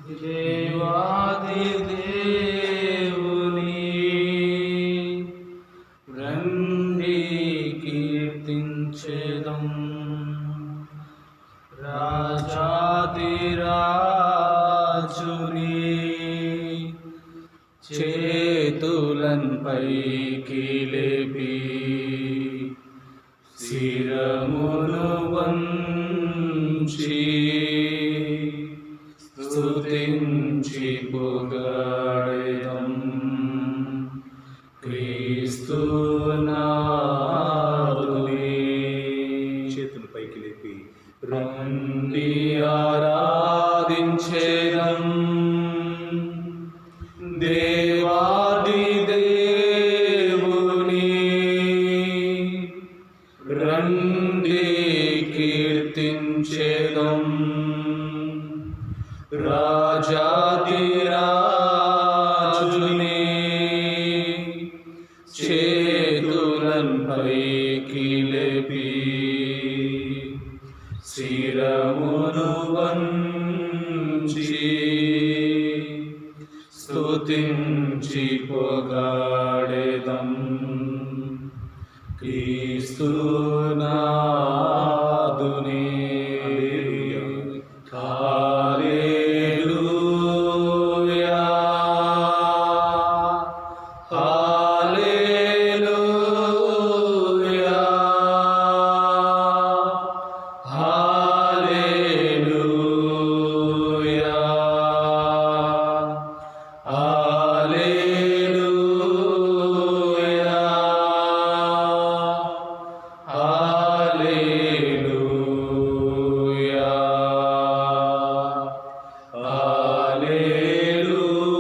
దేవాది దేవుని రండి కీర్తించెదం, రాజాది రాజుని చేతులన్ పైకి లేపి శిరమును వంచి స్తుతించి పొగడెదం క్రీస్తునాథుని. చేతులు పైకి లేపి రండి ఆరాధించెదం దేవాది దేవుని, రండి కీర్తించెదం రాజాది రాజుని చేతులన్ పైకి లేపి శిరమును వంచి స్తుతించి పొగడెదం క్రీస్తునాథుని. హల్లెలూయా హల్లెలూయా హల్లెలూయా హల్లెలూయా హల్లెలూయా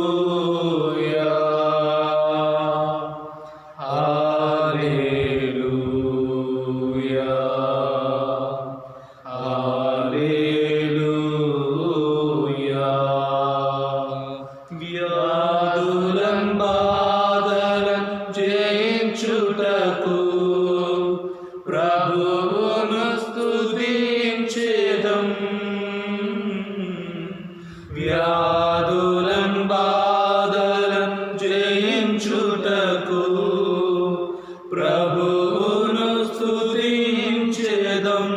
హల్లెలూయా హల్లెలూయా హల్లెలూయా. వ్యాధులన్ బాధలన్ జయించుటకు ప్రభువును స్తుతించెదం, వ్యాధులన్ బాధలన్ జయించుటకు ప్రభువును స్తుతించెదం,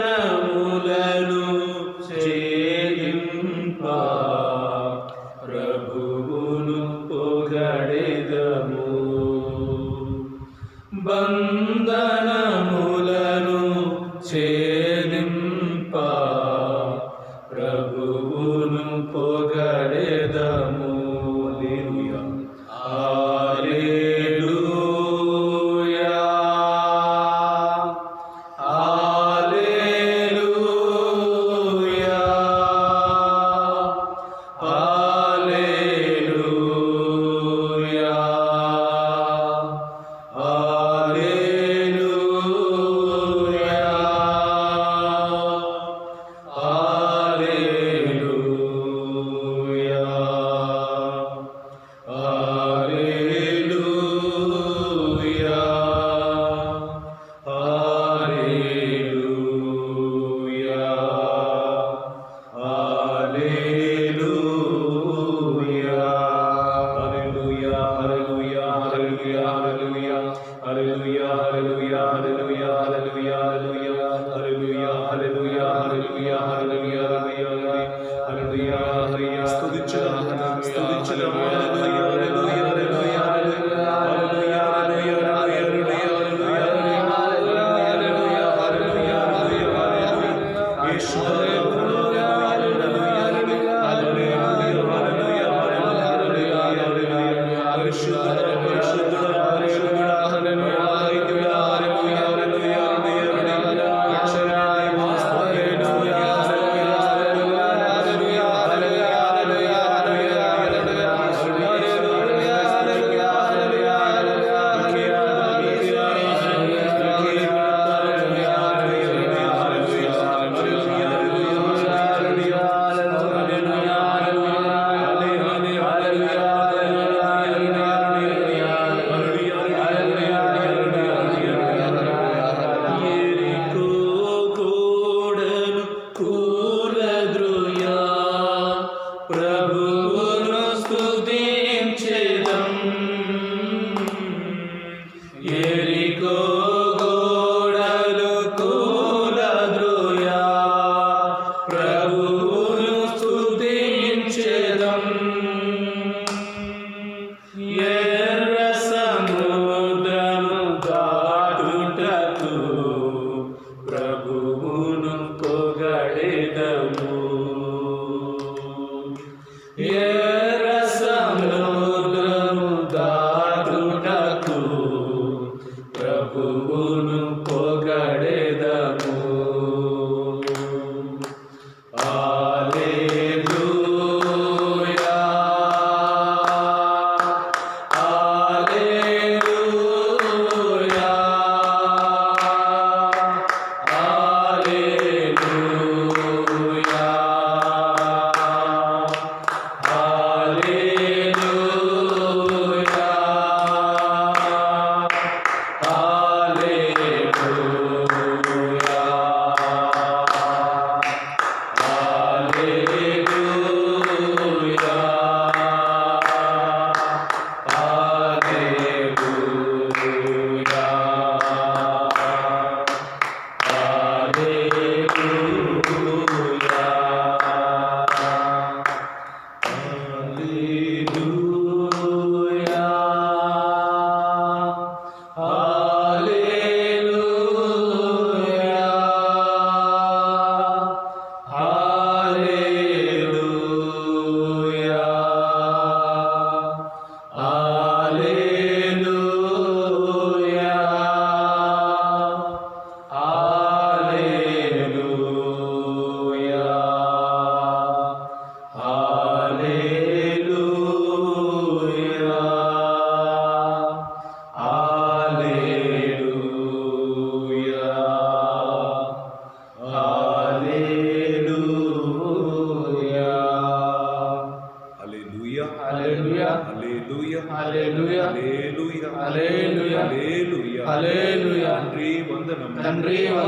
బంధనములను ఛేదింప ప్రభువును పొగడెదము, బంధనములను ఛేదింప ప్రభువును పొగడెదము. హల్లెలూయా హల్లెలూయా హల్లెలూయా హల్లెలూయా హల్లెలూయా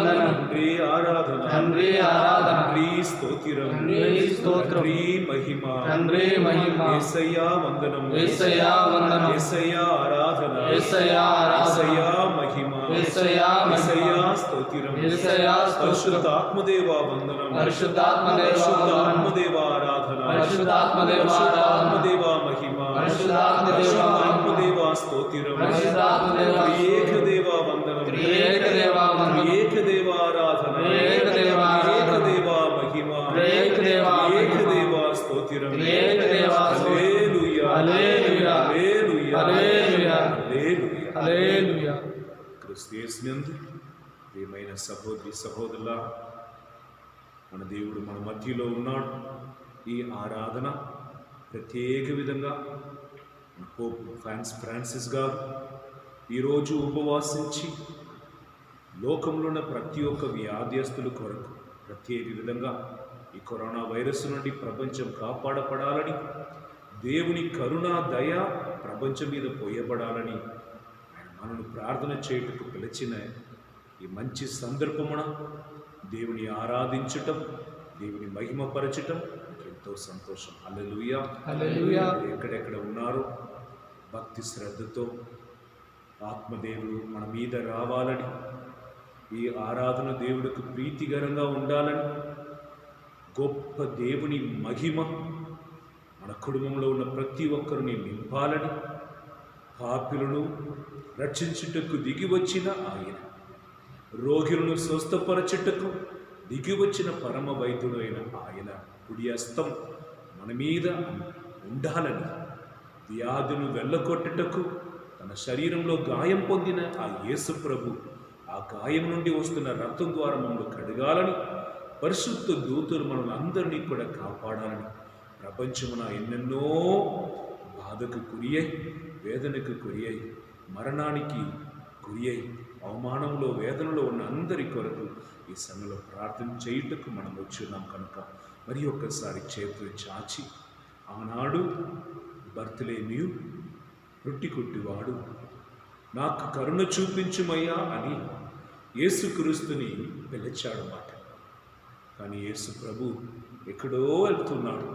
వందనం. తండ్రి ఆరాధన, తండ్రి ఆరాధన. తండ్రి స్తోత్రం, తండ్రి స్తోత్రం. తండ్రి మహిమ, తండ్రి మహిమ. యేసయ్యా వందనం, యేసయ్యా వందనం. యేసయ్యా ఆరాధన, యేసయ్యా ఆరాధన. యేసయ్యా మహిమ, యేసయ్యా మహిమ. యేసయ్యా స్తోత్రం, యేసయ్యా స్తోత్రం. పరిశుద్ధాత్మదేవా వందనం, పరిశుద్ధాత్మదేవా వందనం. పరిశుద్ధాత్మదేవా ఆరాధన, పరిశుద్ధాత్మదేవా ఆరాధన. పరిశుద్ధాత్మదేవా మహిమ, పరిశుద్ధాత్మదేవా మహిమ. పరిశుద్ధాత్మదేవా స్తోత్రం, పరిశుద్ధాత్మదేవా త్రియేకదేవా వందనం, త్రియేకదేవా వందనం. త్రియేకదేవా ఆరాధన, త్రియేకదేవా ఆరాధన. త్రియేకదేవా మహిమ, త్రియేకదేవా మహిమ. త్రియేకదేవా స్తోత్రం, త్రియేకదేవా స్తోత్రం. హల్లెలూయా, హల్లెలూయా. హల్లెలూయా, హల్లెలూయా. హల్లెలూయా. హల్లెలూయా. క్రీస్తు యేసునందు ప్రియమైన సహోదరి సహోదరులా, మన దేవుడు మన మధ్యలో ఉన్నాడు. ఈ ఆరాధన ప్రత్యేక విధంగా పోప్ ఫ్రాన్సిస్ గారు ఈరోజు ఉపవాసించి లోకంలో ఉన్న ప్రతి ఒక్క వ్యాధిస్తుల కొరకు ప్రత్యేక విధంగా ఈ కరోనా వైరస్ నుండి ప్రపంచం కాపాడపడాలని, దేవుని కరుణ దయ ప్రపంచం మీద పోయబడాలని ఆయన మనను ప్రార్థన చేయుటకు పిలిచిన ఈ మంచి సందర్భమున దేవుని ఆరాధించటం, దేవుని మహిమపరచటం ఎంతో సంతోషం. హల్లెలూయా. హల్లెలూయా. ఎక్కడెక్కడ ఉన్నారో భక్తి శ్రద్ధతో ఆత్మదేవుడు మన మీద రావాలని, ఈ ఆరాధన దేవుడికి ప్రీతికరంగా ఉండాలని, గొప్ప దేవుని మహిమ మన కుటుంబంలో ఉన్న ప్రతి ఒక్కరిని నింపాలని, పాపులను రక్షించుటకు దిగి వచ్చిన ఆయన, రోగులను స్వస్థపరచుటకు దిగి వచ్చిన పరమ వైద్యుడు అయిన ఆయన కుడి హస్తం మన మీద ఉండాలని, వ్యాధులు వెళ్ళగొట్టుటకు తన శరీరంలో గాయం పొందిన ఆ యేసు ప్రభు ఆ గాయం నుండి వస్తున్న రక్తం ద్వారా మమ్మల్ని కడగాలని, పరిశుద్ధ దూతలు మనల్ని అందరినీ కూడా కాపాడాలని, ప్రపంచమున ఎన్నెన్నో బాధకు గురి అయి, వేదనకు గురి అయి, మరణానికి గురి అయి, అవమానంలో వేదనలో ఉన్న అందరి కొరకు ఈ సమయంలో ప్రార్థన చేయుటకు మనం వచ్చున్నాం కనుక మరి ఒక్కసారి చేతులు చాచి, ఆనాడు బర్తలేమియు రొట్టి కొట్టివాడు నాకు కరుణ చూపించుమయ్యా అని యేసుక్రీస్తుని పిలిచాడు మాట. కానీ యేసు ప్రభు ఎక్కడో వెళ్తున్నాడు.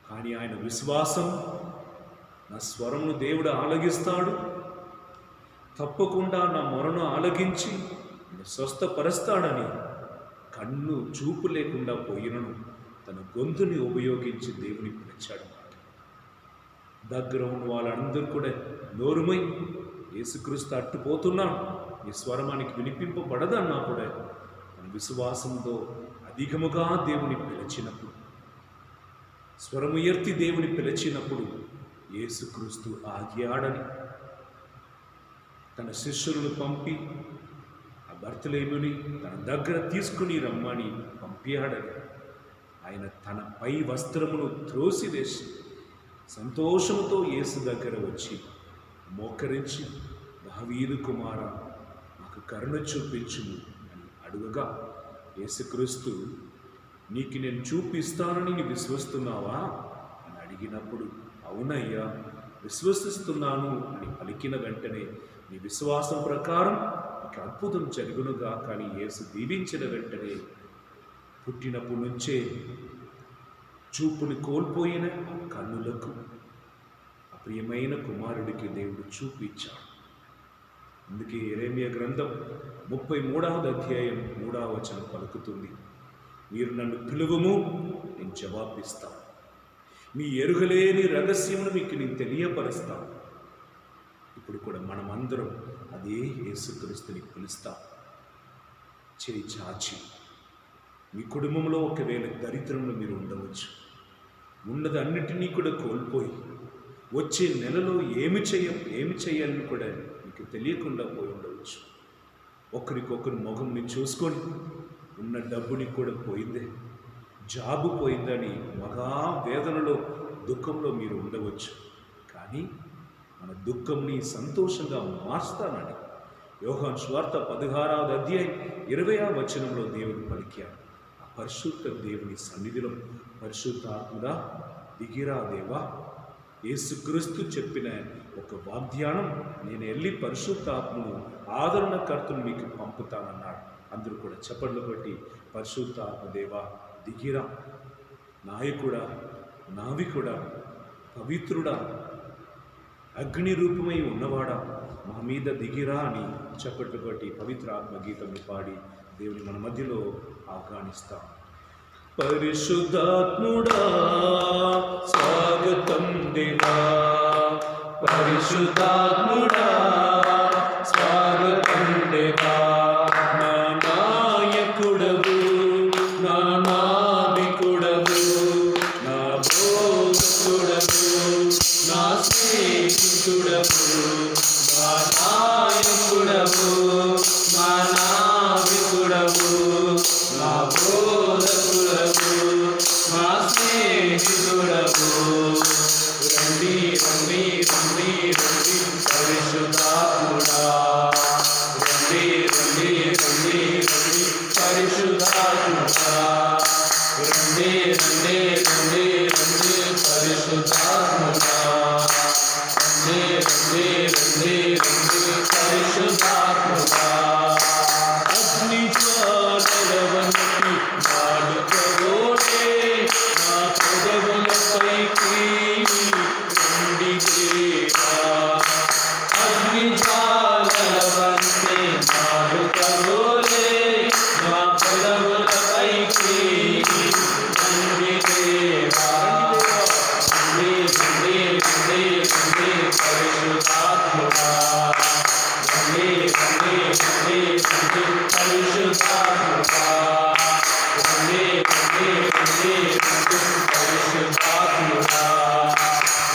కానీ ఆయన విశ్వాసం, నా స్వరమును దేవుడు ఆలగిస్తాడు, తప్పకుండా నా మొరను ఆలగించి నన్ను స్వస్థపరుస్తాడని కన్ను చూపు లేకుండా పోయినను తన గొంతుని ఉపయోగించి దేవుని పిలిచాడు. దగ్గర ఉన్న వాళ్ళందరూ కూడా నోరుమై యేసుక్రీస్తు అట్టుపోతున్నాడు, ఈ స్వరమానికి వినిపింపబడదన్నా కూడా తన విశ్వాసంతో అధికముగా దేవుని పిలిచినప్పుడు, స్వరము ఎత్తి దేవుని పిలిచినప్పుడు యేసుక్రీస్తు ఆగాడని తన శిష్యులను పంపి ఆ బర్తలేముని తన దగ్గర తీసుకుని రమ్మని పంపాడని ఆయన తన పై వస్త్రమును త్రోసివేసి సంతోషముతో యేసు దగ్గర వచ్చి మోకరించి, దావీదు కుమారా నాకు కరుణ చూపించుము అని అడుగగా, యేసుక్రీస్తు నీకు నేను చూపిస్తానని నీ విశ్వస్తున్నావా అని అడిగినప్పుడు, అవునయ్యా విశ్వసిస్తున్నాను అని పలికిన వెంటనే, నీ విశ్వాసం ప్రకారం నీకు అద్భుతం జరుగునుగా. కానీ యేసు దీవించిన వెంటనే పుట్టినప్పటి నుంచే చూపుని కోల్పోయిన కన్నులకు ప్రియమైన కుమారుడికి దేవుడు చూపించాడు. అందుకే యెరెమీయా గ్రంథం 33వ అధ్యాయం 3వ వచనం పలుకుతుంది, మీరు నన్ను పిలువుము, నేను జవాబిస్తాను, మీ ఎరుగలేని రహస్యమును మీకు నేను తెలియపరుస్తాను. ఇప్పుడు కూడా మనమందరం అదే యేసుక్రీస్తుని పిలుస్తాం. చేయి చాచి, మీ కుటుంబంలో ఒకవేళ దరిద్రంలో మీరు ఉండవచ్చు, ఉన్నది అన్నిటినీ కూడా కోల్పోయి వచ్చే నెలలో ఏమి చేయాలని కూడా మీకు తెలియకుండా పోయి ఉండవచ్చు. ఒకరికొకరు మొహంని చూసుకొని ఉన్న డబ్బుని కూడా పోయిందే, జాబు పోయిందని మహా వేదనలో దుఃఖంలో మీరు ఉండవచ్చు. కానీ మన దుఃఖంని సంతోషంగా మార్స్తానని యోహాను సువార్త 16వ అధ్యాయం 20వ వచనంలో దేవుడు పలికాడు. ఆ పరిశుద్ధ దేవుని సన్నిధిలో పరిశుద్ధాత్ముడా దిగిరా దేవా, యేసుక్రీస్తు చెప్పిన ఒక వాగ్దానం, నేను వెళ్ళి పరిశుద్ధాత్మను ఆదరణకర్తను మీకు పంపుతానన్నాడు. అందరూ కూడా చప్పట్లు కొట్టి పరిశుద్ధ ఆత్మదేవ దిగిరా, నాయకుడా, నావికుడా, పవిత్రుడా, అగ్ని రూపమై ఉన్నవాడా, మా మీద దిగిరా అని చప్పట్లు కొట్టి పవిత్ర ఆత్మ గీతం పాడి దేవుని మన మధ్యలో ఆహ్వానిస్తాం. పరిశుద్ధాత్ముడా స్వాగతం దేవా, పరిశుద్ధాత్ముడా స్వాగతం దేవా, నా నాయకుడవు, నా నావికుడవు, నా బోధకుడవు, నా స్నేహితుడవు, నా నాయకుడవు, నా నావికుడవు, నా బోధకుడవు, నా స్నేహితుడవు. రండి రండి రండి రండి పరిశుద్ధాత్ముడా, రండి రండి రండి రండి పరిశుద్ధాత్ముడా, రండి రండి రండి రండి పరిశుద్ధాత్ముడా, రండి రండి రండి రండి పరిశుద్ధాత్ముడా. అగ్ని జ్వాలల వంటి నాలుకలోనే నా పెదవులపైకి రండి దేవా, అగ్ని జ్వాలల వంటి నాలుకలోనే నా పెదవులపైకి రండి దేవా, రండి రండి రండి రండి పరిశుద్ధాత్ముడా, రండి రండి రండి రండి పరిశుద్ధాత్ముడా, రండి రండి రండి రండి పరిశుద్ధాత్ముడా,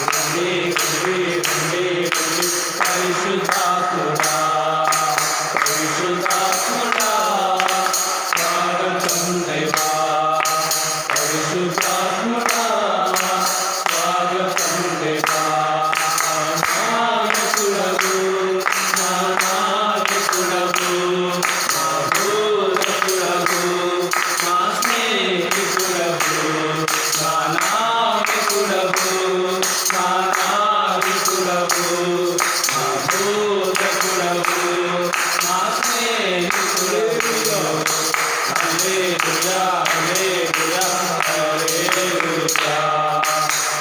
రండి రండి రండి రండి పరిశుద్ధాత్ముడా. పరిశుద్ధాత్ముడా స్వాగతం దేవా, పరిశుద్ధాత్ముడా స్వాగతం దేవా, నాయకుడవు, నా నాయకుడవు, నా బోధకుడవు, నా స్నేహితుడవు, నా నాయకుడవు, నా నావికుడవు, నా బోధకుడవు, నా స్నేహితుడవు. హల్లెలూయా హల్లెలూయా హల్లెలూయా,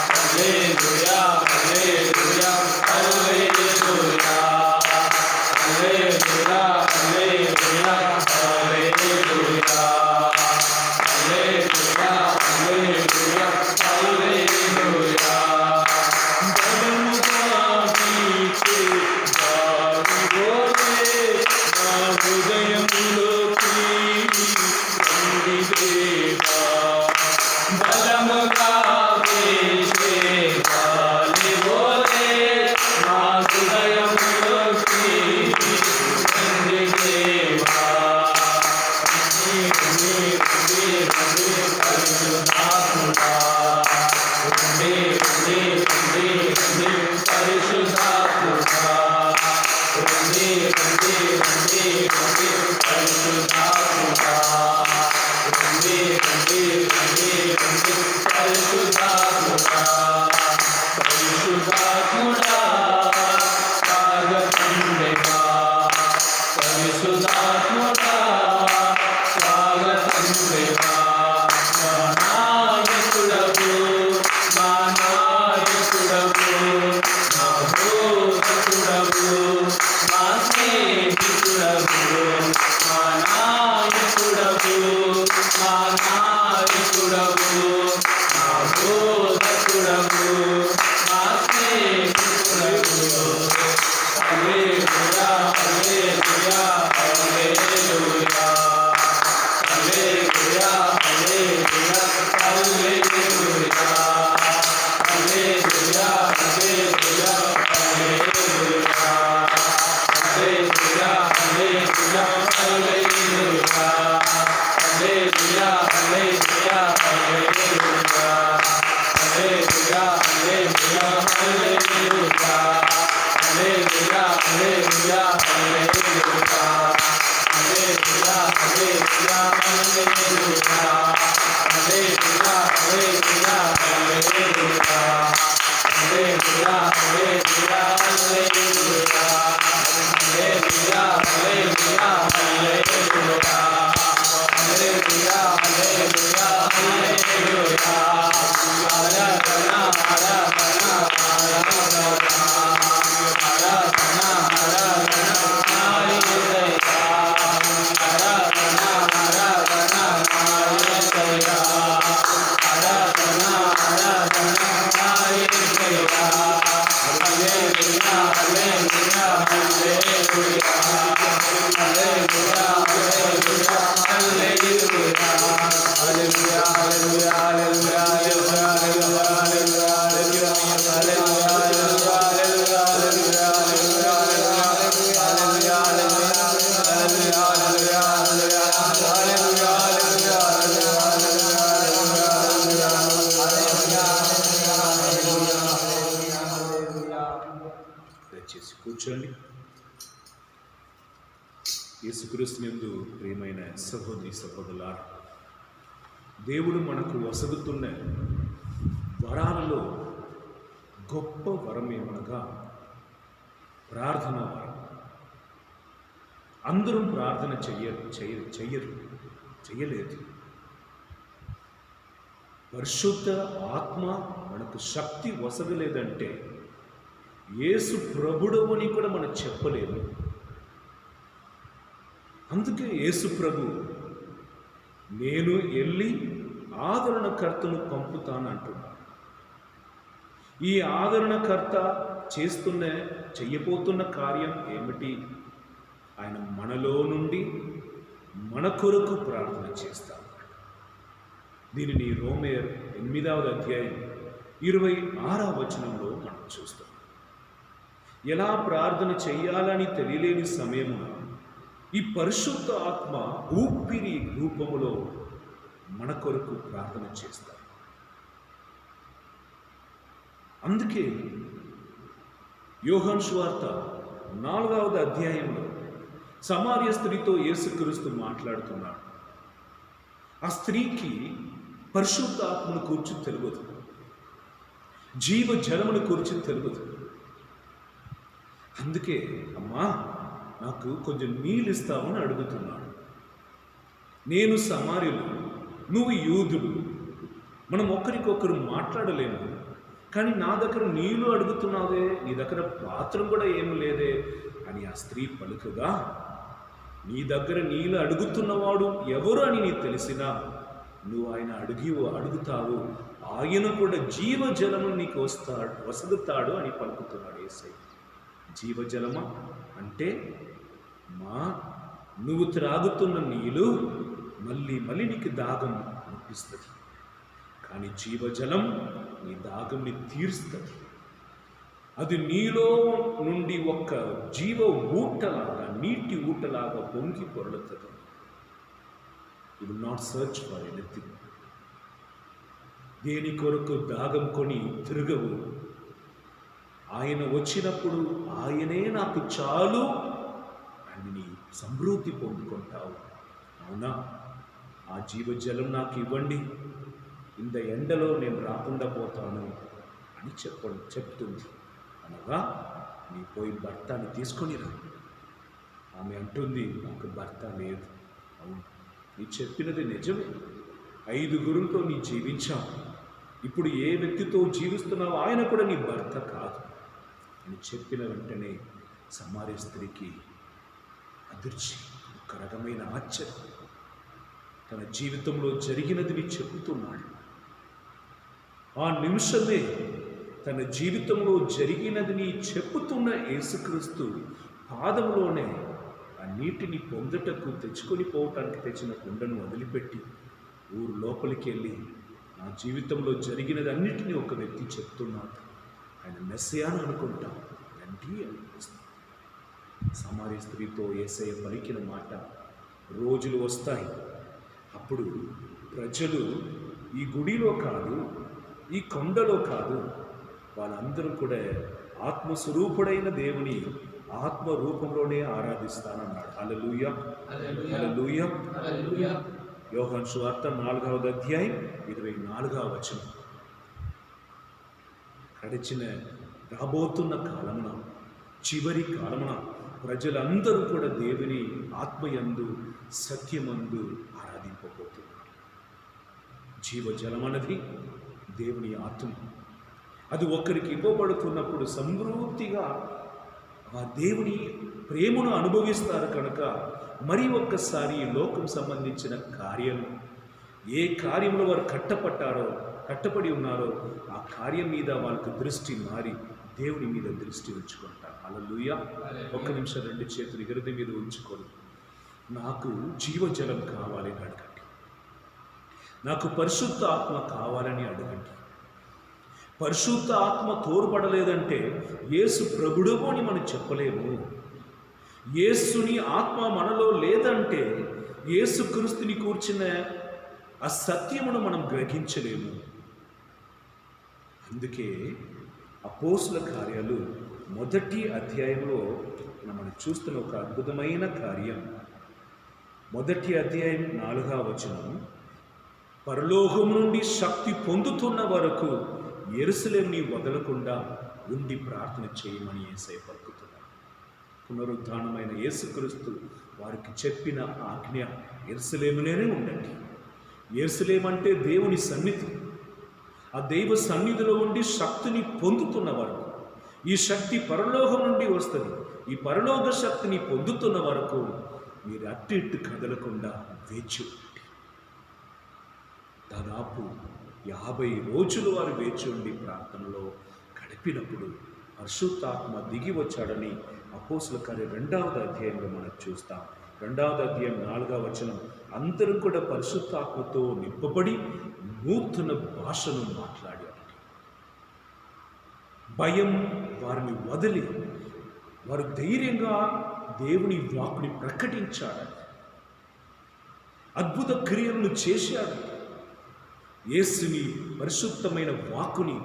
హల్లెలూయా హల్లెలూయా హల్లెలూయా, హల్లెలూయా హల్లెలూయా హల్లెలూయా, హల్లెలూయా హల్లెలూయా హల్లెలూయా. బలముగా వీచే గాలివోలే నా హృదయములోకి రండి దేవా, బలముగా వీచే గాలివోలే నా హృదయములోకి రండి దేవా, రండి రండి రండి రండి పరిశుద్ధాత్ముడా, రండి రండి రండి రండి పరిశుద్ధాత్ముడా, రండి రండి రండి రండి పరిశుద్ధాత్ముడా, రండి రండి రండి రండి పరిశుద్ధాత్ముడా. పరిశుద్ధాత్ముడా స్వాగతం దేవా, పరిశుద్ధాత్ముడా స్వాగతం దేవా, నా నాయకుడవు, నా నాయకుడవు, నా బోధకుడవు, నా స్నేహితుడవు, నా నాయకుడవు, నా నాయకుడవు, నా బోధకుడవు, నా స్నేహితుడవు. హల్లెలూయా హల్లెలూయా హల్లెలూయా, హల్లెలూయా హల్లెలూయా హల్లెలూయా, హల్లెలూయా హల్లెలూయా హల్లెలూయా, హల్లెలూయా హల్లెలూయా హల్లెలూయా, హల్లెలూయా హల్లెలూయా హల్లెలూయా, హల్లెలూయా హల్లెలూయా హల్లెలూయా, హల్లెలూయా హల్లెలూయా హల్లెలూయా, హల్లెలూయా హల్లెలూయా హల్లెలూయా, హల్లెలూయా హల్లెలూయా హల్లెలూయా, హల్లెలూయా హల్లెలూయా హల్లెలూయా, హల్లెలూయా హల్లెలూయా హల్లెలూయా. కూర్చోండి. యేసుక్రీస్తునందు ప్రియమైన సహోదరి సహోదరులారా, దేవుడు మనకు వసగుతున్న వరాలలో గొప్ప వరం ఏమనగా ప్రార్థన వరం. అందరూ ప్రార్థన చెయ్యలేదు. పరిశుద్ధ ఆత్మ మనకు శక్తి వసగలేదంటే యేసు ప్రభుడవు అని కూడా మనం చెప్పలేము. అందుకే యేసు ప్రభు నేను వెళ్ళి ఆదరణకర్తను పంపుతాను అంటున్నాను. ఈ ఆదరణకర్త చెయ్యబోతున్న కార్యం ఏమిటి? ఆయన మనలో నుండి మన కొరకు ప్రార్థన చేస్తాడు. దీనిని రోమేర్ 8వ అధ్యాయం 26వ వచనంలో మనం చూస్తాం. ఎలా ప్రార్థన చెయ్యాలని తెలియలేని సమయమున ఈ పరిశుద్ధ ఆత్మ ఊపిరి రూపములో మన కొరకు ప్రార్థన చేస్తాడు. అందుకే యోహాను సువార్త 4వ అధ్యాయంలో సమార్య స్త్రీతో యేసుక్రీస్తు మాట్లాడుతున్నాడు. ఆ స్త్రీకి పరిశుద్ధ ఆత్మను కూర్చి తెలియదు, జీవ జలమును కూర్చి తెలియదు. అందుకే అమ్మా నాకు కొంచెం నీళ్ళు ఇస్తామని అడుగుతున్నాడు. నేను సమార్యులు, నువ్వు యూదుడు, మనం ఒకరికొకరు మాట్లాడలేము. కానీ నా దగ్గర నీళ్ళు అడుగుతున్నావే, నీ దగ్గర పాత్రం కూడా ఏమి లేదే అని ఆ స్త్రీ పలుకగా, నీ దగ్గర నీళ్ళు అడుగుతున్నవాడు ఎవరు అని నీకు తెలిసినా నువ్వు ఆయన అడుగుతావు, ఆయన కూడా జీవజలము నీకు వసగుతాడు అని పలుకుతున్నాడు యేసయ్య. జీవజలమా అంటే నువ్వు త్రాగుతున్న నీళ్ళు మళ్ళీ నీకు దాగం అనిపిస్తుంది, కానీ జీవజలం నీ దాగంని తీరుస్తుంది. అది నీలో నుండి ఒక జీవ ఊటలాగా, నీటి ఊటలాగా పొంగి పొరలుతుంది. You will not search for anything. దేని కొరకు దాగం కొని తిరగవు. ఆయన వచ్చినప్పుడు ఆయనే నాకు చాలు అని నీ సమృద్ధి పొందుకుంటావు. అవునా, ఆ జీవజలం నాకు ఇవ్వండి, ఇంత ఎండలో నేను రాకుండా పోతాను అని చెప్తుంది. అనగా నీ పోయి భర్తని తీసుకొని రా. ఆమె అంటుంది, నాకు భర్త లేదు. అవును, నీ చెప్పినది నిజమే. 5గురులతో నీ జీవించావు, ఇప్పుడు ఏ వ్యక్తితో జీవిస్తున్నావు ఆయన కూడా నీ భర్త కాదు అని చెప్పిన వెంటనే సమార్య స్త్రీకి అదిర్చి ఒక రకమైన ఆశ్చర్యం. తన జీవితంలో జరిగినది చెబుతున్నాడు. ఆ నిమిషమే తన జీవితంలో జరిగినది చెప్పుతున్న యేసుక్రీస్తు పాదంలోనే ఆ నీటిని పొందుటకు తెచ్చుకొని పోవటానికి తెచ్చిన కుండను వదిలిపెట్టి ఊరు లోపలికి వెళ్ళి నా జీవితంలో జరిగినది అన్నిటినీ ఒక వ్యక్తి చెప్తున్నాడు, ఆయన మెస్సియాను అనుకుంటాం రండి అనిపిస్తుంది. సమార్య స్త్రీతో యేసయ్య పలికిన మాట, రోజులు వస్తాయి అప్పుడు ప్రజలు ఈ గుడిలో కాదు, ఈ కొండలో కాదు, వాళ్ళందరూ కూడా ఆత్మస్వరూపుడైన దేవుని ఆత్మ రూపంలోనే ఆరాధిస్తానన్నాడు. హల్లెలూయా, హల్లెలూయా, హల్లెలూయా. యోహాను సువార్త 4వ అధ్యాయం 24వ వచనం. రాబోతున్న కాలమున, చివరి కాలమున ప్రజలందరూ కూడా దేవుని ఆత్మయందు సత్యమందు ఆరాధింపబోతున్నారు. జీవజలం అన్నది దేవుని ఆత్మ. అది ఒకరికి ఇవ్వబడుతున్నప్పుడు సమృద్ధిగా ఆ దేవుని ప్రేమను అనుభవిస్తారు. కనుక మరి ఒక్కసారి ఈ లోకం సంబంధించిన కార్యం, ఏ కార్యంలో వారు కట్టపడి ఉన్నారో ఆ కార్యం మీద వాళ్ళకి దృష్టి మారి దేవుని మీద దృష్టి ఉంచుకుంటారు. హల్లెలూయా. ఒక్క నిమిషం 2 చేతులు హృదయం మీద ఉంచుకొని, నాకు జీవజలం కావాలని అడగండి, నాకు పరిశుద్ధ ఆత్మ కావాలని అడగండి. పరిశుద్ధ ఆత్మ తోడ్పడలేదంటే యేసు ప్రభుడేమో అని మనం చెప్పలేము. యేసుని ఆత్మ మనలో లేదంటే యేసుక్రీస్తుని కూర్చిన ఆ సత్యమును మనం గ్రహించలేము. అందుకే అపోస్తుల కార్యాలు మొదటి అధ్యాయంలో మనం చూస్తున్న ఒక అద్భుతమైన కార్యం. మొదటి అధ్యాయం 4వ వచనం, పరలోకం నుండి శక్తి పొందుతున్న వరకు యెరూషలేముని వదలకుండా ఉండి ప్రార్థన చేయమని యేసయ్య పలుకుతున్నాడు. పునరుద్ధానమైన యేసుక్రీస్తు వారికి చెప్పిన ఆజ్ఞ, యెరూషలేములోనే ఉండండి. యెరూషలేము అంటే దేవుని సన్నిధి. ఆ దైవ సన్నిధిలో ఉండి శక్తిని పొందుతున్న వరకు, ఈ శక్తి పరలోకం నుండి వస్తుంది. ఈ పరలోక శక్తిని పొందుతున్న వరకు మీరు అటు ఇటు కదలకుండా వేచి ఉండండి. దాదాపు 50 రోజులు వారు వేచి ఉండి ప్రార్థనలో గడిపినప్పుడు పరిశుద్ధాత్మ దిగి వచ్చాడని అపోస్తలుల కార్యం 2వ అధ్యాయంలో మనం చూస్తాం. 2వ అధ్యాయం 4వ వచనం, అందరూ కూడా పరిశుద్ధాత్మతో నింపబడి నూతన భాషను మాట్లాడారు. భయం వారిని వదిలి వారు ధైర్యంగా దేవుని వాక్కుని ప్రకటించాడు. అద్భుత క్రియలను చేశాడు. యేసుని పరిశుద్ధమైన వాక్కుని,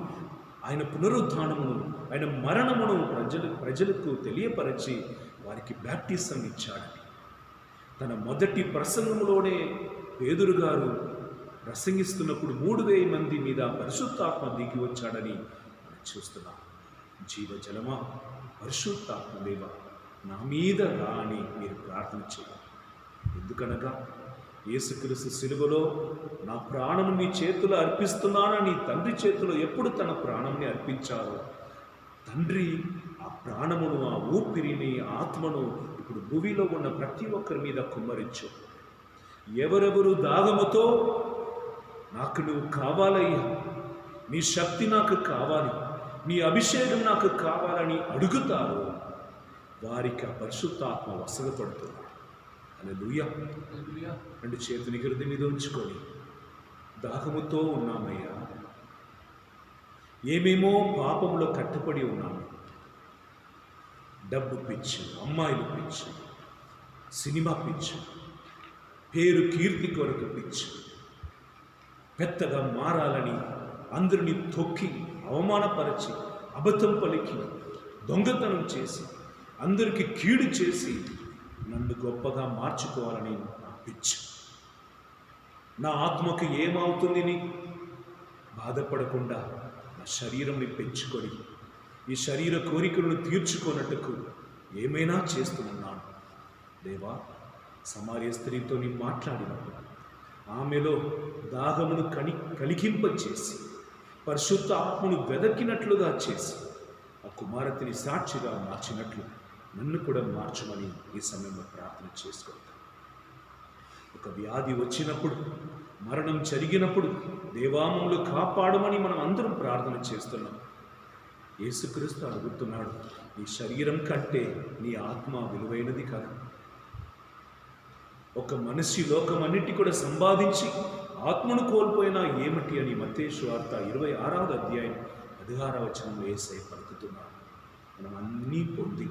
ఆయన పునరుద్ధానమును, ఆయన మరణమును ప్రజలకు తెలియపరచి వారికి బ్యాప్టిజం ఇచ్చాడు. తన మొదటి ప్రసంగంలోనే పేతురు గారు ప్రసంగిస్తున్నప్పుడు 3000 మంది మీద పరిశుద్ధాత్మ దిగి వచ్చాడని మనం చూస్తున్నాం. జీవజలమా, పరిశుద్ధాత్మ దేవా, నా మీద రా అని మీరు ప్రార్థన చేయాలి. ఎందుకనగా యేసుక్రీస్తు సిలువలో నా ప్రాణము నీ చేతిలో అర్పిస్తున్నానని తండ్రి చేతిలో ఎప్పుడు తన ప్రాణంని అర్పించారో, తండ్రి ఆ ప్రాణమును, ఆ ఊపిరిని, ఆత్మను ఇప్పుడు భూమిలో ఉన్న ప్రతి ఒక్కరి మీద కుమ్మరించు. ఎవరెవరు దాగముతో నాకు నువ్వు కావాలయ్యా, నీ శక్తి నాకు కావాలి, నీ అభిషేకం నాకు కావాలని అడుగుతారు, వారికి ఆ పరిశుద్ధాత్మ వసగపడుతున్నాడు. హల్లెలూయా. రెండు చేతుని హృదయం మీద ఉంచుకొని, దాహముతో ఉన్నామయ్యా, ఏమేమో పాపంలో కట్టుబడి ఉన్నాము. డబ్బు పిచ్చి, అమ్మాయిలు పిచ్చి, సినిమా పిచ్చి, పేరు కీర్తి కొరకు పిచ్చి, పెద్దగా మారాలని అందరినీ తొక్కి అవమానపరిచి అబద్ధం పలికి దొంగతనం చేసి అందరికీ కీడు చేసి నన్ను గొప్పగా మార్చుకోవాలని నా పిచ్చి. నా ఆత్మకు ఏమవుతుంది నీ బాధపడకుండా నా శరీరంని పెంచుకొని ఈ శరీర కోరికలను తీర్చుకున్నట్టుకు ఏమైనా చేస్తున్నాను. దేవా, సమార్య స్త్రీతో నీ మాట్లాడినప్పుడు ఆమెలో దాహమును కలిగింపచేసి పరిశుద్ధ ఆత్మను వెదకినట్లుగా చేసి ఆ కుమారతిని సాక్షిగా మార్చినట్లు నన్ను కూడా మార్చమని ఈ సమయంలో ప్రార్థన చేసుకుంటాను. ఒక వ్యాధి వచ్చినప్పుడు, మరణం జరిగినప్పుడు దేవామములు కాపాడమని మనం అందరం ప్రార్థన చేస్తున్నాం. యేసుక్రీస్తు అడుగుతున్నాడు, నీ శరీరం కంటే నీ ఆత్మ విలువైనది కాదు. ఒక మనిషి లోకమన్నిటి కూడా సంపాదించి ఆత్మను కోల్పోయినా ఏమిటి అని మత్తయి సువార్త 26వ అధ్యాయం 16వ వచనంలో యేసయ్య పలుకుతున్నాడు. మనం అన్నీ పొంది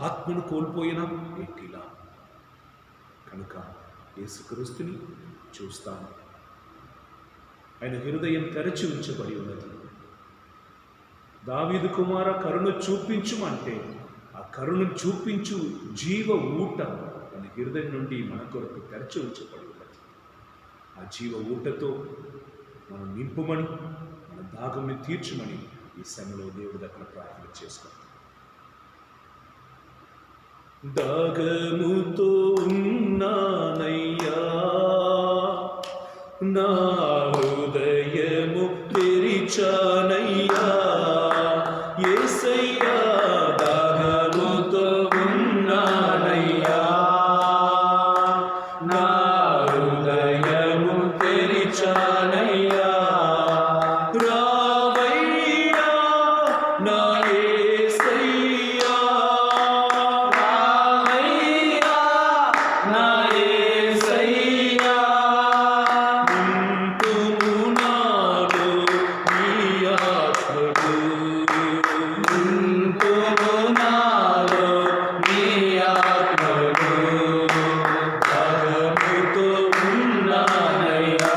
ఆత్మను కోల్పోయినా ఏంటిలా? కనుక యేసుక్రీస్తుని చూస్తాను. ఆయన హృదయం తెరచి ఉంచబడి ఉన్నది. దావీదు కుమార, కరుణ చూపించుమంటే ఆ కరుణ చూపించు జీవ ఊట మన హృదయం నుండి మన కొరకు తెరచి ఉంచబడి ఉన్నది. ఆ జీవ ఊటతో మనం నింపుమని, మన దాగంని తీర్చమని ఈ సమయంలో దేవుడి దగ్గర ప్రార్థన చేసుకుంటాం. దాగముతో ఉన్నానయ్యా, నా హృదయము తెరిచానయ్యా, యేసయ్యా, దాగముతో ఉన్నానయ్యా, నా హృదయము తెరిచానయ్యా, రావయ్యా నా యేసయ్యా, రావయ్యా నా యేసయ్యా, నింపుము నాలో నీ ఆత్మను, నింపుము నాలో నీ ఆత్మను, దాగముతో ఉన్నానయ్యా,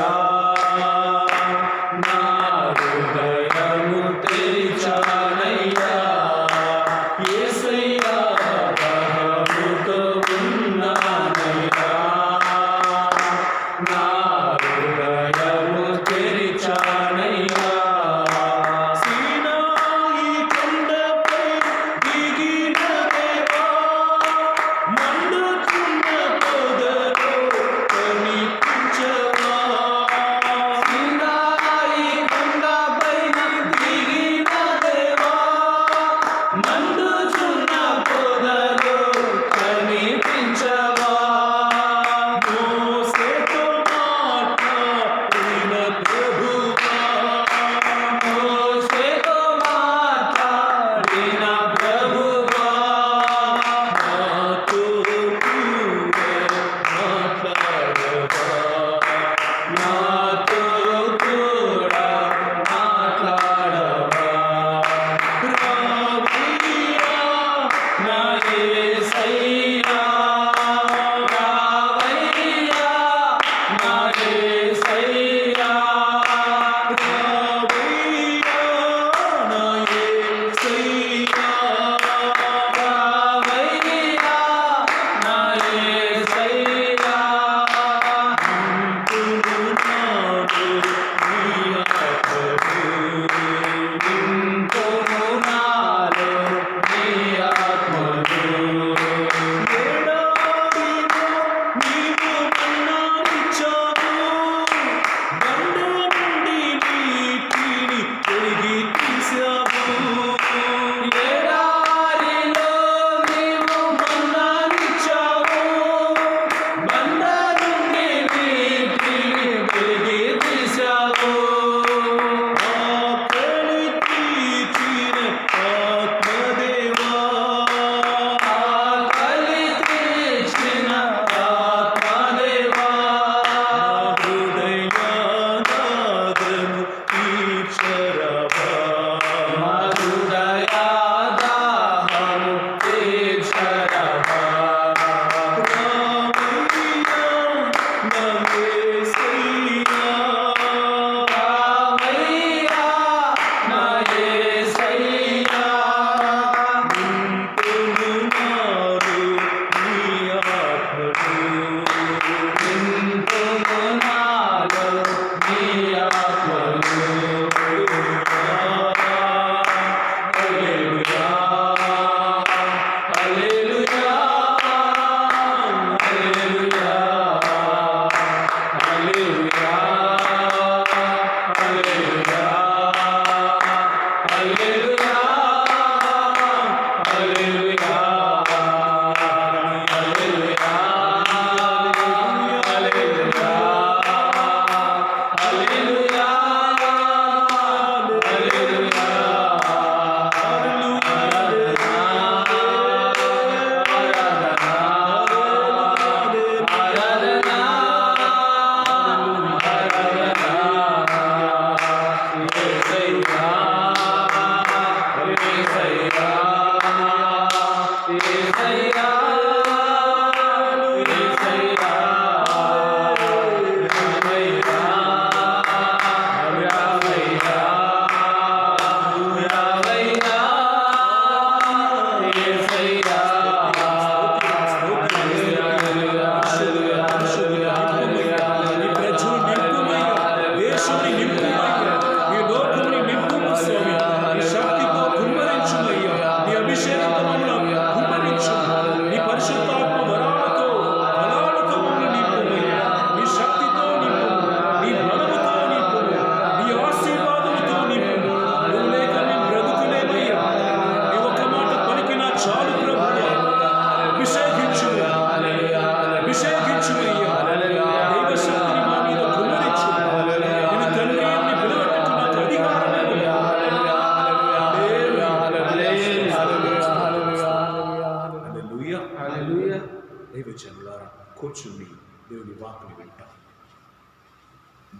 అవాకుని వింటాం.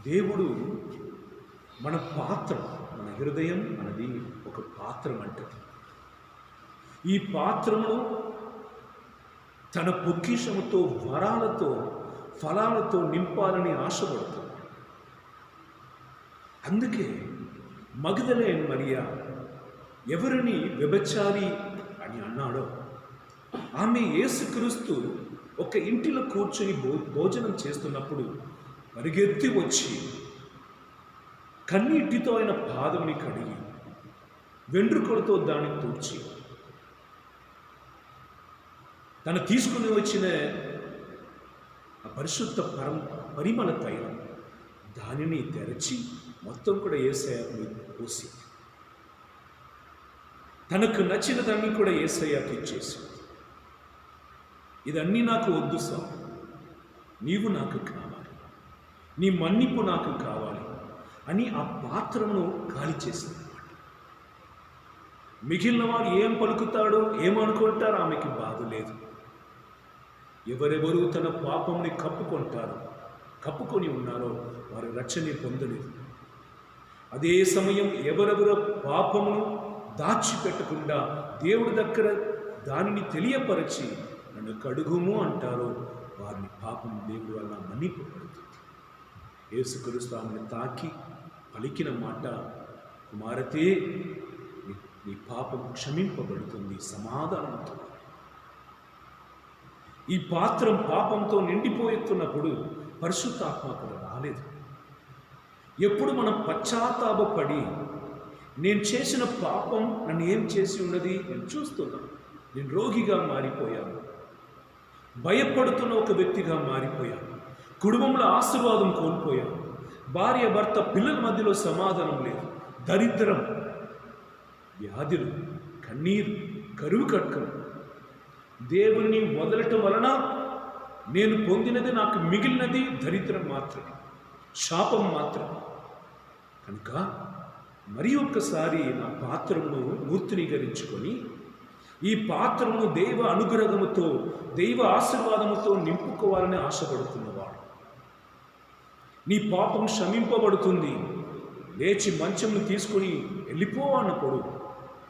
దేవుడు మన పాత్ర, మన హృదయం అనేది ఒక పాత్రం అంటది. ఈ పాత్రను తన పొక్కిషముతో, వరాలతో, ఫలాలతో నింపాలని ఆశపడుతుంది. అందుకే మగ్దలేనే మరియా ఎవరిని వ్యభిచారి అని అన్నాడో, ఆమె యేసుక్రీస్తు ఒక ఇంటిలో కూర్చొని భోజనం చేస్తున్నప్పుడు పరిగెత్తి వచ్చి కన్నీటితో ఆయన పాదముని కడిగి వెంట్రుకలతో దాన్ని తుడిచి తను తీసుకుని వచ్చిన ఆ పరిశుద్ధ పరిమళ తైలం దానిని తెరచి మొత్తం కూడా యేసయ్యకు పోసి తనకు నచ్చిన దాన్ని కూడా యేసయ్యకి ఇచ్చేసి, ఇదన్నీ నాకు వద్దు స్వామి, నీవు నాకు కావాలి, నీ మన్నిపు నాకు కావాలి అని ఆ పాత్రను ఖాళీ చేసింది. మిగిలిన వారు ఏం పలుకుతాడో ఏమనుకుంటారో ఆమెకి బాధ లేదు. ఎవరెవరు తన పాపంని కప్పుకొని ఉన్నారో వారి రక్షణ పొందలేదు. అదే సమయం ఎవరెవరో పాపమును దాచిపెట్టకుండా దేవుడి దగ్గర దానిని తెలియపరిచి నన్ను కడుగుము అంటారో వారిని పాపం దేవుడి వల్ల మన్నింపబడుతుంది. యేసుక్రీస్తు ఆమెను తాకి పలికిన మాట, కుమారతే నీ పాపం క్షమింపబడుతుంది, సమాధానంతో. ఈ పాత్రం పాపంతో నిండిపోతున్నప్పుడు పరిశుద్ధాత్మ కూడా రాలేదు. ఎప్పుడు మనం పశ్చాత్తాపపడి నేను చేసిన పాపం నన్ను ఏం చేసి ఉన్నది నేను చూస్తున్నాను, నేను రోగిగా మారిపోయాను, భయపడుతున్న ఒక వ్యక్తిగా మారిపోయాను, కుటుంబంలో ఆశీర్వాదం కోల్పోయాను, భార్య భర్త పిల్లల మధ్యలో సమాధానం లేదు, దరిద్రం, వ్యాధులు, కన్నీరు, కరువు కట్టడం, దేవుని వదలటం వలన నేను పొందినది నాకు మిగిలినది దరిద్రం మాత్రమే, శాపం మాత్రమే. కనుక మరి ఒక్కసారి నా పాత్రను మూర్తినీకరించుకొని ఈ పాత్రను దైవ అనుగ్రహముతో, దైవ ఆశీర్వాదముతో నింపుకోవాలని ఆశపడుతున్నవాడు, నీ పాపం క్షమింపబడుతుంది, లేచి మంచంను తీసుకొని వెళ్ళిపో అన్నప్పుడు